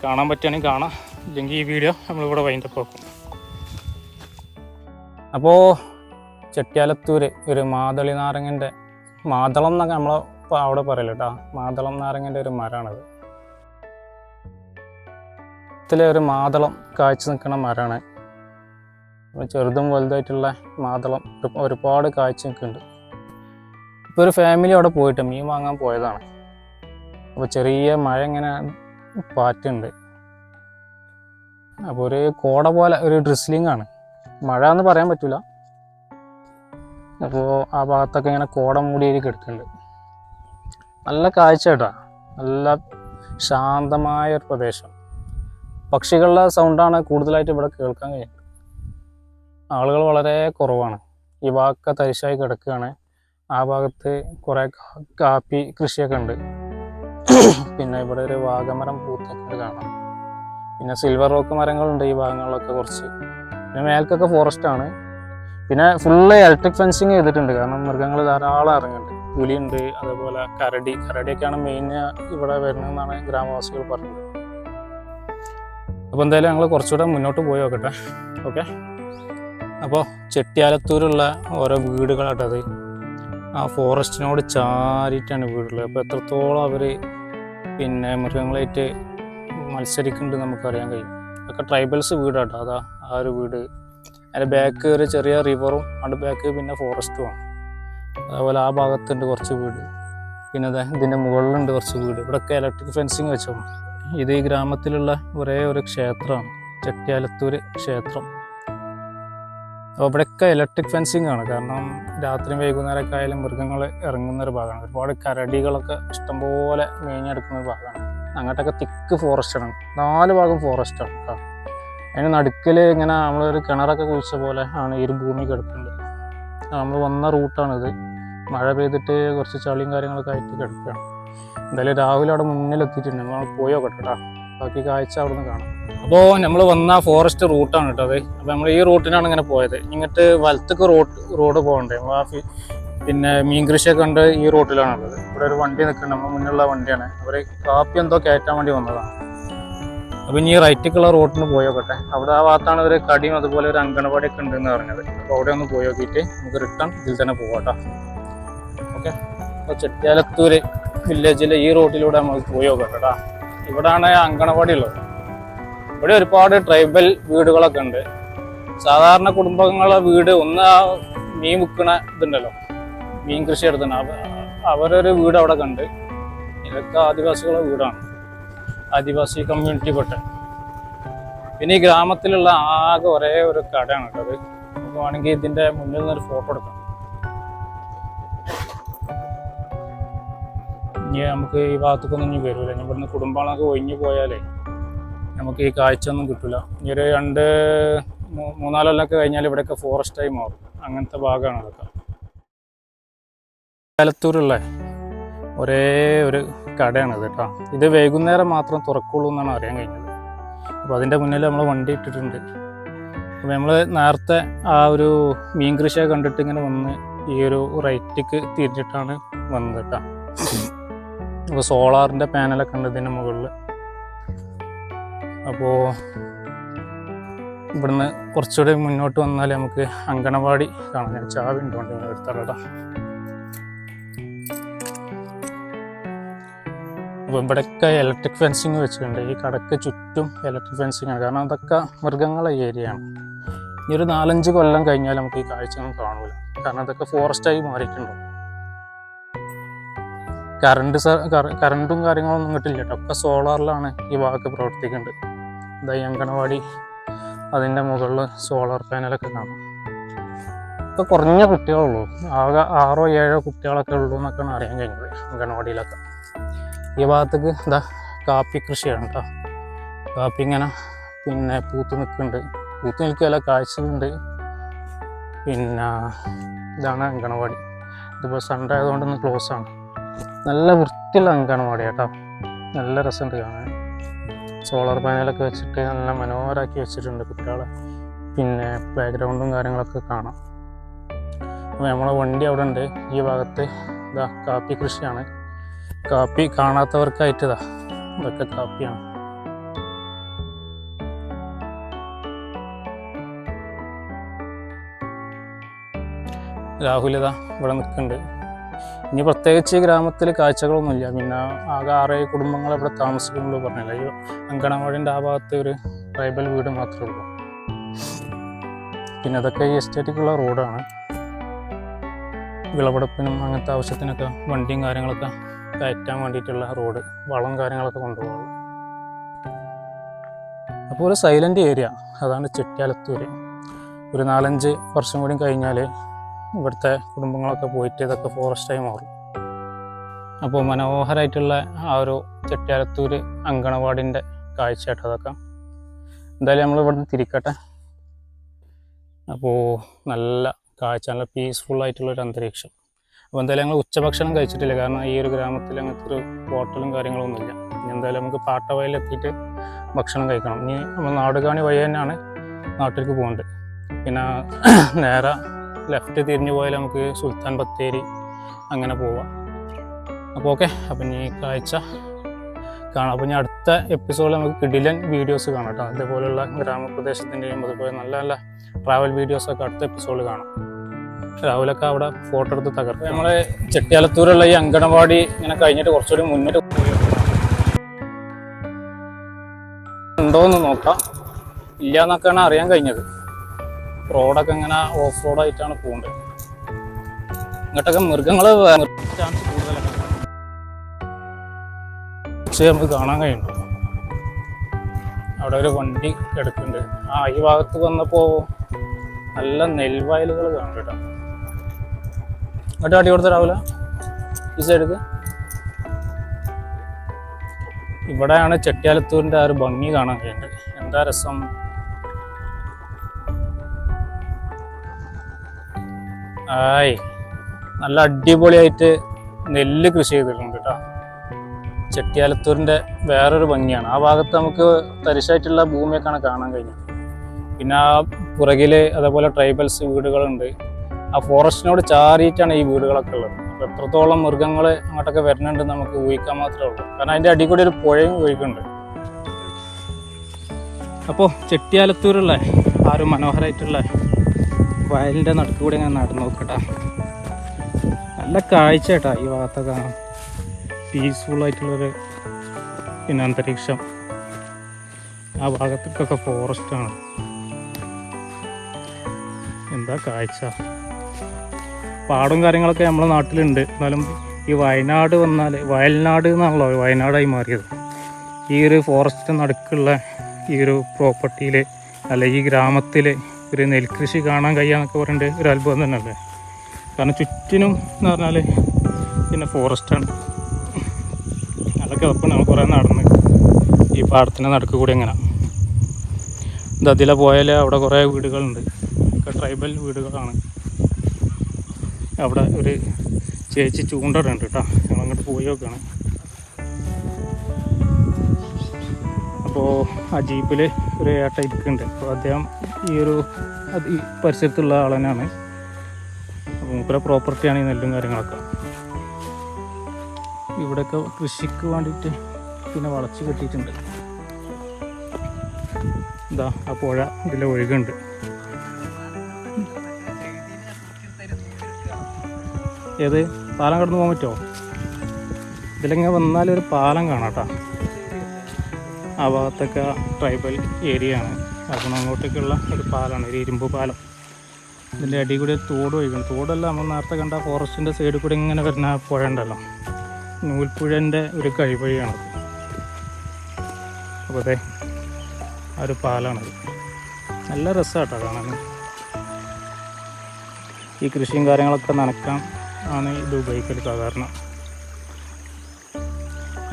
കാണാൻ പറ്റുകയാണെങ്കിൽ കാണാം, ഇല്ലെങ്കിൽ ഈ വീഡിയോ നമ്മളിവിടെ വൈൻഡപ്പ് ആക്കും. അപ്പോൾ ചെട്ടിയാലത്തൂർ ഒരു മാതളി നാരങ്ങൻ്റെ, മാതളം എന്നൊക്കെ നമ്മൾ അവിടെ പറയല്ലോ കേട്ടോ, മാതളം നാരങ്ങൻ്റെ ഒരു മരമാണത്. ഇതിലെ ഒരു മാതളം കാഴ്ച നിൽക്കുന്ന മരമാണ്. ചെറുതും വലുതായിട്ടുള്ള മാതളം ഒരുപാട് കാഴ്ച നിൽക്കുന്നുണ്ട്. ഇപ്പോൾ ഒരു ഫാമിലി അവിടെ പോയിട്ട് മീൻ വാങ്ങാൻ പോയതാണ്. അപ്പോൾ ചെറിയ മഴ ഇങ്ങനെ പാറ്റുണ്ട്. അപ്പോൾ ഒരു കോട പോലെ ഒരു ഡ്രിസ്ലിംഗ് ആണ്, മഴ എന്ന് പറയാൻ പറ്റില്ല. അപ്പോൾ ആ ഭാഗത്തൊക്കെ ഇങ്ങനെ കോട മൂടിയിട്ട് കിടക്കുന്നുണ്ട്. നല്ല കാഴ്ച കേട്ടോ, നല്ല ശാന്തമായ ഒരു പ്രദേശം. പക്ഷികളുടെ സൗണ്ടാണ് കൂടുതലായിട്ട് ഇവിടെ കേൾക്കാൻ കഴിയുന്നത്. ആളുകൾ വളരെ കുറവാണ്. ഈ ഭാഗമൊക്കെ തരിശായി കിടക്കുകയാണ്. ആ ഭാഗത്ത് കുറേ കാപ്പി കൃഷിയൊക്കെ ഉണ്ട്. പിന്നെ ഇവിടെ ഒരു വാഗമരം പൂത്തൊക്കെ കാണാം. പിന്നെ സിൽവർ റോക്ക് മരങ്ങളുണ്ട് ഈ ഭാഗങ്ങളിലൊക്കെ കുറച്ച്. പിന്നെ മേൽക്കൊക്കെ ഫോറസ്റ്റാണ്. പിന്നെ ഫുള്ള് ഇലക്ട്രിക് ഫെൻസിങ് ചെയ്തിട്ടുണ്ട്, കാരണം മൃഗങ്ങൾ ധാരാളം ഇറങ്ങുന്നുണ്ട്. പുലിയുണ്ട്, അതേപോലെ കരടിയൊക്കെയാണ് മെയിൻ ഇവിടെ വരുന്നതെന്നാണ് ഗ്രാമവാസികൾ പറഞ്ഞത്. അപ്പോൾ എന്തായാലും ഞങ്ങൾ കുറച്ചുകൂടെ മുന്നോട്ട് പോയി നോക്കട്ടെ. ഓക്കെ. അപ്പോൾ ചെട്ടിയാലത്തൂരുള്ള ഓരോ വീടുകളാട്ടത് ആ ഫോറസ്റ്റിനോട് ചാരിയിട്ടാണ് വീടുള്ളത്. അപ്പോൾ എത്രത്തോളം അവർ പിന്നെ മൃഗങ്ങളായിട്ട് മത്സരിക്കുന്നുണ്ട് നമുക്കറിയാൻ കഴിയും. അതൊക്കെ ട്രൈബൽസ് വീടാട്ടോ. അതാ ആ ഒരു വീട്. അതിൻ്റെ ബാക്ക് ഒരു ചെറിയ റിവറും അതിൻ്റെ ബാക്ക് പിന്നെ ഫോറസ്റ്റുമാണ്. അതേപോലെ ആ ഭാഗത്തുണ്ട് കുറച്ച് വീട്. പിന്നെ അതെ ഇതിൻ്റെ മുകളിലുണ്ട് കുറച്ച് വീട്. ഇവിടെയൊക്കെ ഇലക്ട്രിക് ഫെൻസിങ് വെച്ചോ. ഇത് ഈ ഗ്രാമത്തിലുള്ള ഒരേ ഒരു ക്ഷേത്രമാണ്, ചെട്ടിയാലത്തൂർ ക്ഷേത്രം. അപ്പോൾ ഇവിടെയൊക്കെ ഇലക്ട്രിക് ഫെൻസിങ് ആണ്, കാരണം രാത്രി വൈകുന്നേരമൊക്കെ ആയാലും മൃഗങ്ങൾ ഇറങ്ങുന്നൊരു ഭാഗമാണ്. ഒരുപാട് കരടികളൊക്കെ ഇഷ്ടംപോലെ മേഞ്ഞെടുക്കുന്ന ഒരു ഭാഗമാണ്. അങ്ങോട്ടൊക്കെ തിക്ക് ഫോറസ്റ്റാണ്, 4 ഭാഗം ഫോറസ്റ്റാണ് കേട്ടോ. അതിന് നടുക്കിൽ ഇങ്ങനെ നമ്മളൊരു കിണറൊക്കെ കുഴിച്ച പോലെ ആണ് ഈ ഒരു ഭൂമി കിടക്കുന്നത്. നമ്മൾ വന്ന റൂട്ടാണിത്. മഴ പെയ്തിട്ട് കുറച്ച് ചളിയും കാര്യങ്ങളൊക്കെ ആയിട്ട് കിടക്കുകയാണ്. എന്തായാലും രാവിലെ അവിടെ മുന്നിലെത്തിയിട്ടുണ്ട്, നമ്മൾ പോയി നോക്കട്ടെ കേട്ടോ. ബാക്കി കാഴ്ച അവിടെ നിന്ന് കാണാം. അപ്പോൾ നമ്മൾ വന്ന ഫോറസ്റ്റ് റൂട്ടാണ് കേട്ടോ അത്. അപ്പോൾ നമ്മൾ ഈ റൂട്ടിനാണ് ഇങ്ങനെ പോയത്. ഇങ്ങോട്ട് വലത്തേക്ക് റോഡ് പോകണ്ടേ. നമ്മൾ പിന്നെ മീൻ കൃഷിയൊക്കെ ഉണ്ട് ഈ റൂട്ടിലാണുള്ളത്. ഇവിടെ ഒരു വണ്ടി നിൽക്കുന്നുണ്ട്, നമ്മൾ മുന്നിലുള്ള വണ്ടിയാണ്. അവർ കാപ്പി എന്തോ കയറ്റാൻ വേണ്ടി വന്നതാണ്. അപ്പോൾ ഇനി ഈ റൈറ്റിക്കുള്ള റോഡിന് പോയി നോക്കട്ടെ. അവിടെ ആ ഭാഗത്താണ് ഒരു കടിയും അതുപോലെ ഒരു അങ്കണവാടിയൊക്കെ ഉണ്ടെന്ന് പറഞ്ഞത്. അപ്പോൾ അവിടെ ഒന്ന് പോയി നോക്കിയിട്ട് നമുക്ക് റിട്ടേൺ ഇതിൽ തന്നെ പോകാം കേട്ടോ. ഓക്കെ. അപ്പോൾ ചെട്ടിയാലത്തൂർ വില്ലേജിലെ ഈ റോഡിലൂടെ നമുക്ക് പോയി നോക്കാം കേട്ടോ. ഇവിടെയാണ് അങ്കണവാടി ഉള്ളത്. ഇവിടെ ഒരുപാട് ട്രൈബൽ വീടുകളൊക്കെ ഉണ്ട്. സാധാരണ കുടുംബങ്ങളുടെ വീട് ഒന്ന് മീൻ വിൽക്കണ ഇതുണ്ടല്ലോ, മീൻ കൃഷി എടുത്തണം, അവരൊരു വീട് അവിടെ കണ്ട്. ഇതൊക്കെ ആദിവാസികളുടെ വീടാണ്, ആദിവാസി കമ്മ്യൂണിറ്റി പെട്ട. പിന്നെ ഈ ഗ്രാമത്തിലുള്ള ആകെ ഒരേ ഒരു കടയാണ് കേട്ടോ അത്. നമുക്ക് വേണമെങ്കിൽ ഇതിൻ്റെ മുന്നിൽ നിന്നൊരു ഫോട്ടോ എടുക്കാം. ഇനി നമുക്ക് ഈ ഭാഗത്തേക്കൊന്നും ഇനി വരില്ല. ഇനി ഇവിടുന്ന് കുടുംബങ്ങളൊക്കെ ഒഴിഞ്ഞു പോയാലേ നമുക്ക് ഈ കാഴ്ച ഒന്നും കിട്ടില്ല. ഇനി ഒരു 2-3 കൊല്ലമൊക്കെ കഴിഞ്ഞാൽ ഇവിടെയൊക്കെ ഫോറസ്റ്റായി മാറും. അങ്ങനത്തെ ഭാഗമാണ് അതൊക്കെ. ചെട്ടിയാലത്തൂരുള്ള ഒരേ ഒരു കടയാണിത് കേട്ടോ. ഇത് വൈകുന്നേരം മാത്രം തുറക്കുള്ളൂ എന്നാണ് അറിയാൻ കഴിഞ്ഞത്. അപ്പോൾ അതിൻ്റെ മുന്നിൽ നമ്മൾ വണ്ടി ഇട്ടിട്ടുണ്ട്. അപ്പോൾ നമ്മൾ നേരത്തെ ആ ഒരു മീൻ കൃഷിയൊക്കെ കണ്ടിട്ട് ഇങ്ങനെ വന്ന് ഈ ഒരു റൈറ്റിക്ക് തിരിഞ്ഞിട്ടാണ് വന്നത് കേട്ടോ. അപ്പോൾ സോളാറിൻ്റെ പാനലൊക്കെ ഉണ്ട് ഇതിൻ്റെ മുകളിൽ. അപ്പോൾ ഇവിടുന്ന് കുറച്ചുകൂടി മുന്നോട്ട് വന്നാൽ നമുക്ക് അങ്കണവാടി കാണാം. ഞാൻ ചാവി ഉണ്ടോണ്ട് എടുത്താലോ. അപ്പോൾ ഇവിടെയൊക്കെ ഇലക്ട്രിക് ഫെൻസിങ് വെച്ചിട്ടുണ്ട്. ഈ കടക്ക് ചുറ്റും ഇലക്ട്രിക് ഫെൻസിങ് ആണ്. കാരണം അതൊക്കെ മൃഗങ്ങളെ ഏരിയയാണ്. ഈ ഒരു 4-5 കൊല്ലം കഴിഞ്ഞാൽ നമുക്ക് ഈ കാഴ്ചയൊന്നും കാണില്ല. കാരണം അതൊക്കെ ഫോറസ്റ്റായി മാറിയിട്ടുണ്ടോ. കറണ്ടും കാര്യങ്ങളൊന്നും ഇങ്ങോട്ടില്ല കേട്ടോ. ഒക്കെ സോളാറിലാണ് ഈ ഭാഗത്ത് പ്രവർത്തിക്കുന്നുണ്ട്. ഈ അങ്കണവാടി അതിൻ്റെ മുകളിൽ സോളാർ പാനലൊക്കെ കാണാം. ഇപ്പോൾ കുറഞ്ഞ കുട്ടികളുള്ളൂ. ആകെ 6-7 കുട്ടികളൊക്കെ ഉള്ളൂ എന്നൊക്കെയാണ് അറിയാൻ കഴിഞ്ഞത് അങ്കണവാടിയിലൊക്കെ. ഈ ഭാഗത്തേക്ക് കാപ്പി കൃഷിയാണ് കേട്ടോ. കാപ്പി ഇങ്ങനെ പൂത്ത് നിൽക്കുന്നുണ്ട്. പൂത്ത് നിൽക്കുകയല്ല, കാഴ്ചയുണ്ട്. ഇതാണ് അങ്കണവാടി. ഇതിപ്പോൾ സൺഡേ ആയതുകൊണ്ട് ഇന്ന് ക്ലോസ് ആണ്. നല്ല വൃത്തിയുള്ള അങ്കണവാടി കേട്ടോ. നല്ല രസമുണ്ട് കാണാൻ. സോളാർ പാനലൊക്കെ വെച്ചിട്ട് നല്ല മനോഹരമാക്കി വെച്ചിട്ടുണ്ട് കുട്ടികളെ. പ്ലേ ഗ്രൗണ്ടും കാര്യങ്ങളൊക്കെ കാണാം. അപ്പോൾ നമ്മളെ വണ്ടി അവിടെ ഉണ്ട്. ഈ ഭാഗത്ത് കാപ്പി കൃഷിയാണ്. കാപ്പി കാണാത്തവർക്കായിട്ട് ഇതൊക്കെ കാപ്പിയാണ്. രാഹുൽ ഇവിടെ നിൽക്കുന്നുണ്ട്. ഇനി പ്രത്യേകിച്ച് ഈ ഗ്രാമത്തിൽ കാഴ്ചകളൊന്നുമില്ല. പിന്നെ ആകെ 6 കുടുംബങ്ങൾ ഇവിടെ താമസിക്കുന്നുള്ളൂ പറഞ്ഞില്ല. ഈ അങ്കണവാടിൻ്റെ ആ ഭാഗത്ത് ഒരു ട്രൈബൽ വീട് മാത്രമേ ഉള്ളൂ. പിന്നെ അതൊക്കെ ഈ എസ്റ്റേറ്റിക്കുള്ള റോഡാണ്. വിളവെടുപ്പിനും അങ്ങനത്തെ ആവശ്യത്തിനൊക്കെ വണ്ടിയും കാര്യങ്ങളൊക്കെ കയറ്റാൻ വേണ്ടിയിട്ടുള്ള റോഡ്, വളം കാര്യങ്ങളൊക്കെ കൊണ്ടുപോകും. അപ്പോൾ ഒരു സൈലൻ്റ് ഏരിയ, അതാണ് ചെട്ടിയാലത്തൂർ. ഒരു 4-5 വർഷം കൂടി കഴിഞ്ഞാൽ ഇവിടുത്തെ കുടുംബങ്ങളൊക്കെ പോയിട്ട് ഇതൊക്കെ ഫോറസ്റ്റായി മാറും. അപ്പോൾ മനോഹരമായിട്ടുള്ള ആ ഒരു ചെട്ടിയാലത്തൂർ അങ്കണവാടിൻ്റെ കാഴ്ചയായിട്ട് അതൊക്കെ. എന്തായാലും നമ്മൾ ഇവിടുന്ന് തിരിക്കട്ടെ. അപ്പോൾ നല്ല കാഴ്ച, നല്ല പീസ്ഫുള്ളായിട്ടുള്ളൊരു അന്തരീക്ഷം. അപ്പോൾ എന്തായാലും ഞങ്ങൾ ഉച്ചഭക്ഷണം കഴിച്ചിട്ടില്ല. കാരണം ഈ ഒരു ഗ്രാമത്തിൽ അങ്ങനത്തെ ഒരു ഹോട്ടലും കാര്യങ്ങളൊന്നുമില്ല. ഇനി എന്തായാലും നമുക്ക് പാട്ടവയലെത്തിയിട്ട് ഭക്ഷണം കഴിക്കണം. ഇനി നമ്മൾ നാടുകാണി വഴി തന്നെയാണ് നാട്ടിലേക്ക് പോകേണ്ടത്. പിന്നെ നേരെ ലെഫ്റ്റ് തിരിഞ്ഞു പോയാൽ നമുക്ക് സുൽത്താൻ ബത്തേരി അങ്ങനെ പോവാം. അപ്പോൾ ഓക്കെ. അപ്പം ഇനി കാഴ്ച കാണാം. അപ്പോൾ ഇനി അടുത്ത എപ്പിസോഡിൽ നമുക്ക് കിടിലൻ വീഡിയോസ് കാണാം കേട്ടോ. അതേപോലെയുള്ള ഗ്രാമപ്രദേശത്തിൻ്റെയും അതുപോലെ നല്ല നല്ല ട്രാവൽ വീഡിയോസൊക്കെ അടുത്ത എപ്പിസോഡിൽ കാണാം. രാവിലൊക്കെ അവിടെ ഫോട്ടോ എടുത്ത് തകർക്കും. നമ്മൾ ചെട്ടിയാലത്തൂരുള്ള ഈ അങ്കണവാടി ഇങ്ങനെ കഴിഞ്ഞിട്ട് കുറച്ചുകൂടി മുന്നോട്ട് പോയി ഉണ്ടോയെന്ന് നോക്കാം. ഇല്ല എന്നൊക്കെയാണ് അറിയാൻ കഴിഞ്ഞത്. റോഡൊക്കെ ഇങ്ങനെ ഓഫ് റോഡായിട്ടാണ് പോകുന്നത്. ഇങ്ങോട്ടൊക്കെ മൃഗങ്ങൾ ചാൻസ് കൂടുതലൊക്കെ പക്ഷേ നമുക്ക് കാണാൻ കഴിയുന്നുണ്ട്. അവിടെ ഒരു വണ്ടി കിടക്കുന്നുണ്ട്. ഈ ഭാഗത്ത് വന്നപ്പോൾ നല്ല നെൽവയലുകൾ കാണും കേട്ടോ. ഇങ്ങോട്ട് അടി കൊടുത്ത രാവിലെ ഈ സൈഡിൽ ഇവിടെയാണ് ചെട്ടിയാലത്തൂരിൻ്റെ ആ ഒരു ഭംഗി കാണാൻ കഴിയുന്നത്. എന്താ രസം. നല്ല അടിപൊളിയായിട്ട് നെല്ല് കൃഷി ചെയ്തിട്ടുണ്ട് കേട്ടോ. ചെട്ടിയാലത്തൂരിൻ്റെ വേറൊരു ഭംഗിയാണ്. ആ ഭാഗത്ത് നമുക്ക് തരിശായിട്ടുള്ള ഭൂമിയൊക്കെയാണ് കാണാൻ കഴിഞ്ഞത്. പിന്നെ ആ പുറകിൽ അതേപോലെ ട്രൈബൽസ് വീടുകളുണ്ട്. ആ ഫോറസ്റ്റിനോട് ചാരിയിട്ടാണ് ഈ വീടുകളൊക്കെ ഉള്ളത്. അപ്പോൾ എത്രത്തോളം മൃഗങ്ങൾ അങ്ങോട്ടൊക്കെ വരുന്നുണ്ടെന്ന് നമുക്ക് ഊഹിക്കാൻ മാത്രമേ ഉള്ളൂ. കാരണം അതിൻ്റെ അടിയിൽ കൂടി ഒരു പുഴയും ഒഴുകുന്നുണ്ട്. അപ്പോൾ ചെട്ടിയാലത്തൂരുള്ള ആ ഒരു മനോഹരമായിട്ടുള്ള വയലിൻ്റെ നടുക്കൂടെ ഞാൻ നടന്നു നോക്കട്ടെ. നല്ല കാഴ്ച കേട്ടോ ഈ ഭാഗത്തൊക്കെ. പീസ്ഫുള്ളായിട്ടുള്ളൊരു അന്തരീക്ഷം. ആ ഭാഗത്തേക്കൊക്കെ ഫോറസ്റ്റാണ്. എന്താ കാഴ്ച. പാടും കാര്യങ്ങളൊക്കെ നമ്മളെ നാട്ടിലുണ്ട്. എന്നാലും ഈ വയനാട് വന്നാൽ വയൽനാട് എന്നാണല്ലോ വയനാടായി മാറിയത്. ഈ ഒരു ഫോറസ്റ്റ് നടുക്കുള്ള ഈ ഒരു പ്രോപ്പർട്ടിയിൽ അല്ല ഈ ഗ്രാമത്തിൽ ഒരു നെൽകൃഷി കാണാൻ കഴിയാന്നൊക്കെ പറയുന്നത് ഒരു അത്ഭുതം തന്നെയല്ലേ. കാരണം ചുറ്റിനും എന്ന് പറഞ്ഞാൽ പിന്നെ ഫോറസ്റ്റാണ്. അതൊക്കെ അപ്പം നമ്മൾ കുറേ നടന്ന് ഈ പാടത്തിൻ്റെ നടുക്ക് കൂടി എങ്ങനെ അതിലെ പോയാൽ അവിടെ കുറേ വീടുകളുണ്ട്. ഒക്കെ ട്രൈബൽ വീടുകളാണ്. അവിടെ ഒരു ചേച്ചി ചൂണ്ടറുണ്ട് കേട്ടോ. ഞങ്ങളങ്ങോട്ട് പോയി നോക്കുകയാണ്. അപ്പോൾ ആ ജീപ്പിൽ ഒരു ഏട്ട ഇരിക്കുന്നുണ്ട്. അപ്പോൾ അദ്ദേഹം ഈ പരിസരത്തുള്ള ആൾ തന്നെയാണ്. അപ്പോൾ മൂപ്പര പ്രോപ്പർട്ടിയാണ് ഈ നെല്ലും കാര്യങ്ങളൊക്കെ. ഇവിടെയൊക്കെ കൃഷിക്ക് വേണ്ടിയിട്ട് പിന്നെ വളച്ച് കെട്ടിയിട്ടുണ്ട്. ഇതാ ആ പുഴ ഇതിൽ ഒഴുകുന്നുണ്ട്. ഏത് പാലം കടന്ന് പോകാൻ പറ്റുമോ? ഇതിലിങ്ങനെ വന്നാലൊരു പാലം കാണാം കേട്ടോ. ആ ഭാഗത്തൊക്കെ ട്രൈബൽ ഏരിയ ആണ്. അപ്പം അങ്ങോട്ടേക്കുള്ള ഒരു പാലമാണ്, ഒരു ഇരുമ്പ് പാലം. ഇതിൻ്റെ അടിയിൽ കൂടി തോട് ഒഴിക്കണം. തോടല്ല, നമ്മൾ നേരത്തെ കണ്ട ഫോറസ്റ്റിൻ്റെ സൈഡിൽ കൂടി ഇങ്ങനെ വരുന്ന പുഴ ഉണ്ടല്ലോ, നൂൽപ്പുഴൻ്റെ ഒരു കഴിവഴിയാണ്. അപ്പോൾ അതെ ആ ഒരു പാലമാണത്. നല്ല രസമാട്ടോ കാണാൻ. ഈ കൃഷിയും കാര്യങ്ങളൊക്കെ നനക്കാൻ ആണ് ഇത് ഉപയോഗിക്കൽ സാധാരണ.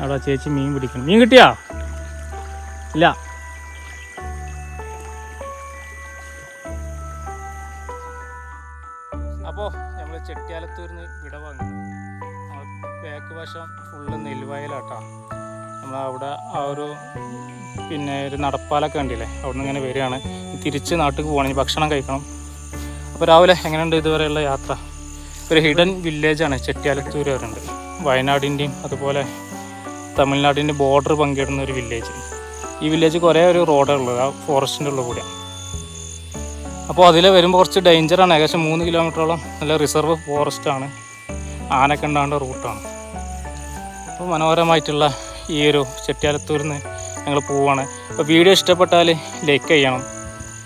അവിടെ ചേച്ചി മീൻ പിടിക്കണം. മീൻ കിട്ടിയാ? ഇല്ല. അപ്പോൾ നമ്മൾ ചെട്ടിയാലത്തൂരിന്ന് വിട വാങ്ങി. നമ്മൾ ബാക്ക് വശം ഫുള്ള് നെൽവയലാട്ടോ. നമ്മളവിടെ ആ ഒരു പിന്നെ ഒരു നടപ്പാലൊക്കെ കണ്ടില്ലേ, അവിടെ നിന്ന് ഇങ്ങനെ വരികയാണ്. തിരിച്ച് നാട്ടിൽ പോകണമെങ്കിൽ ഭക്ഷണം കഴിക്കണം. അപ്പോൾ രാവിലെ എങ്ങനെയുണ്ട് ഇതുവരെയുള്ള യാത്ര? ഒരു ഹിഡൻ വില്ലേജാണ് ചെട്ടിയാലത്തൂർ വരുന്നുണ്ട്. വയനാടിൻ്റെയും അതുപോലെ തമിഴ്നാടിൻ്റെ ബോർഡർ പങ്കിടുന്ന ഒരു വില്ലേജ്. ഈ വില്ലേജ് കുറേ ഒരു റോഡുള്ളത്, ആ ഫോറസ്റ്റിൻ്റെ ഉള്ളിൽ കൂടിയാണ്. അപ്പോൾ അതിൽ വരുമ്പോൾ കുറച്ച് ഡേഞ്ചറാണ്. ഏകദേശം 3 കിലോമീറ്ററോളം നല്ല റിസർവ് ഫോറസ്റ്റാണ്, ആനയൊക്കെ ഉണ്ടാവേണ്ട റൂട്ടാണ്. അപ്പോൾ മനോഹരമായിട്ടുള്ള ഈ ഒരു ചെട്ടിയാലത്തൂരിൽ നിന്ന് ഞങ്ങൾ പോവുകയാണ്. അപ്പോൾ വീഡിയോ ഇഷ്ടപ്പെട്ടാൽ ലൈക്ക് ചെയ്യണം,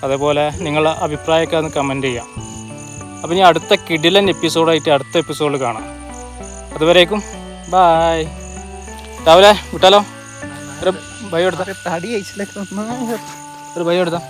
അതേപോലെ നിങ്ങളുടെ അഭിപ്രായമൊക്കെ ഒന്ന് കമൻറ്റ് ചെയ്യാം. അപ്പോൾ ഇനി അടുത്ത കിടിലൻ എപ്പിസോഡായിട്ട് അടുത്ത എപ്പിസോഡിൽ കാണാം. അതുവരേക്കും ബായ്. രാവിലെ വിട്ടാലോ? ഒരു ബൈ എടുത്താൽ, തടി അയച്ചിലേക്ക് ഒരു ബൈ എടുത്താൽ.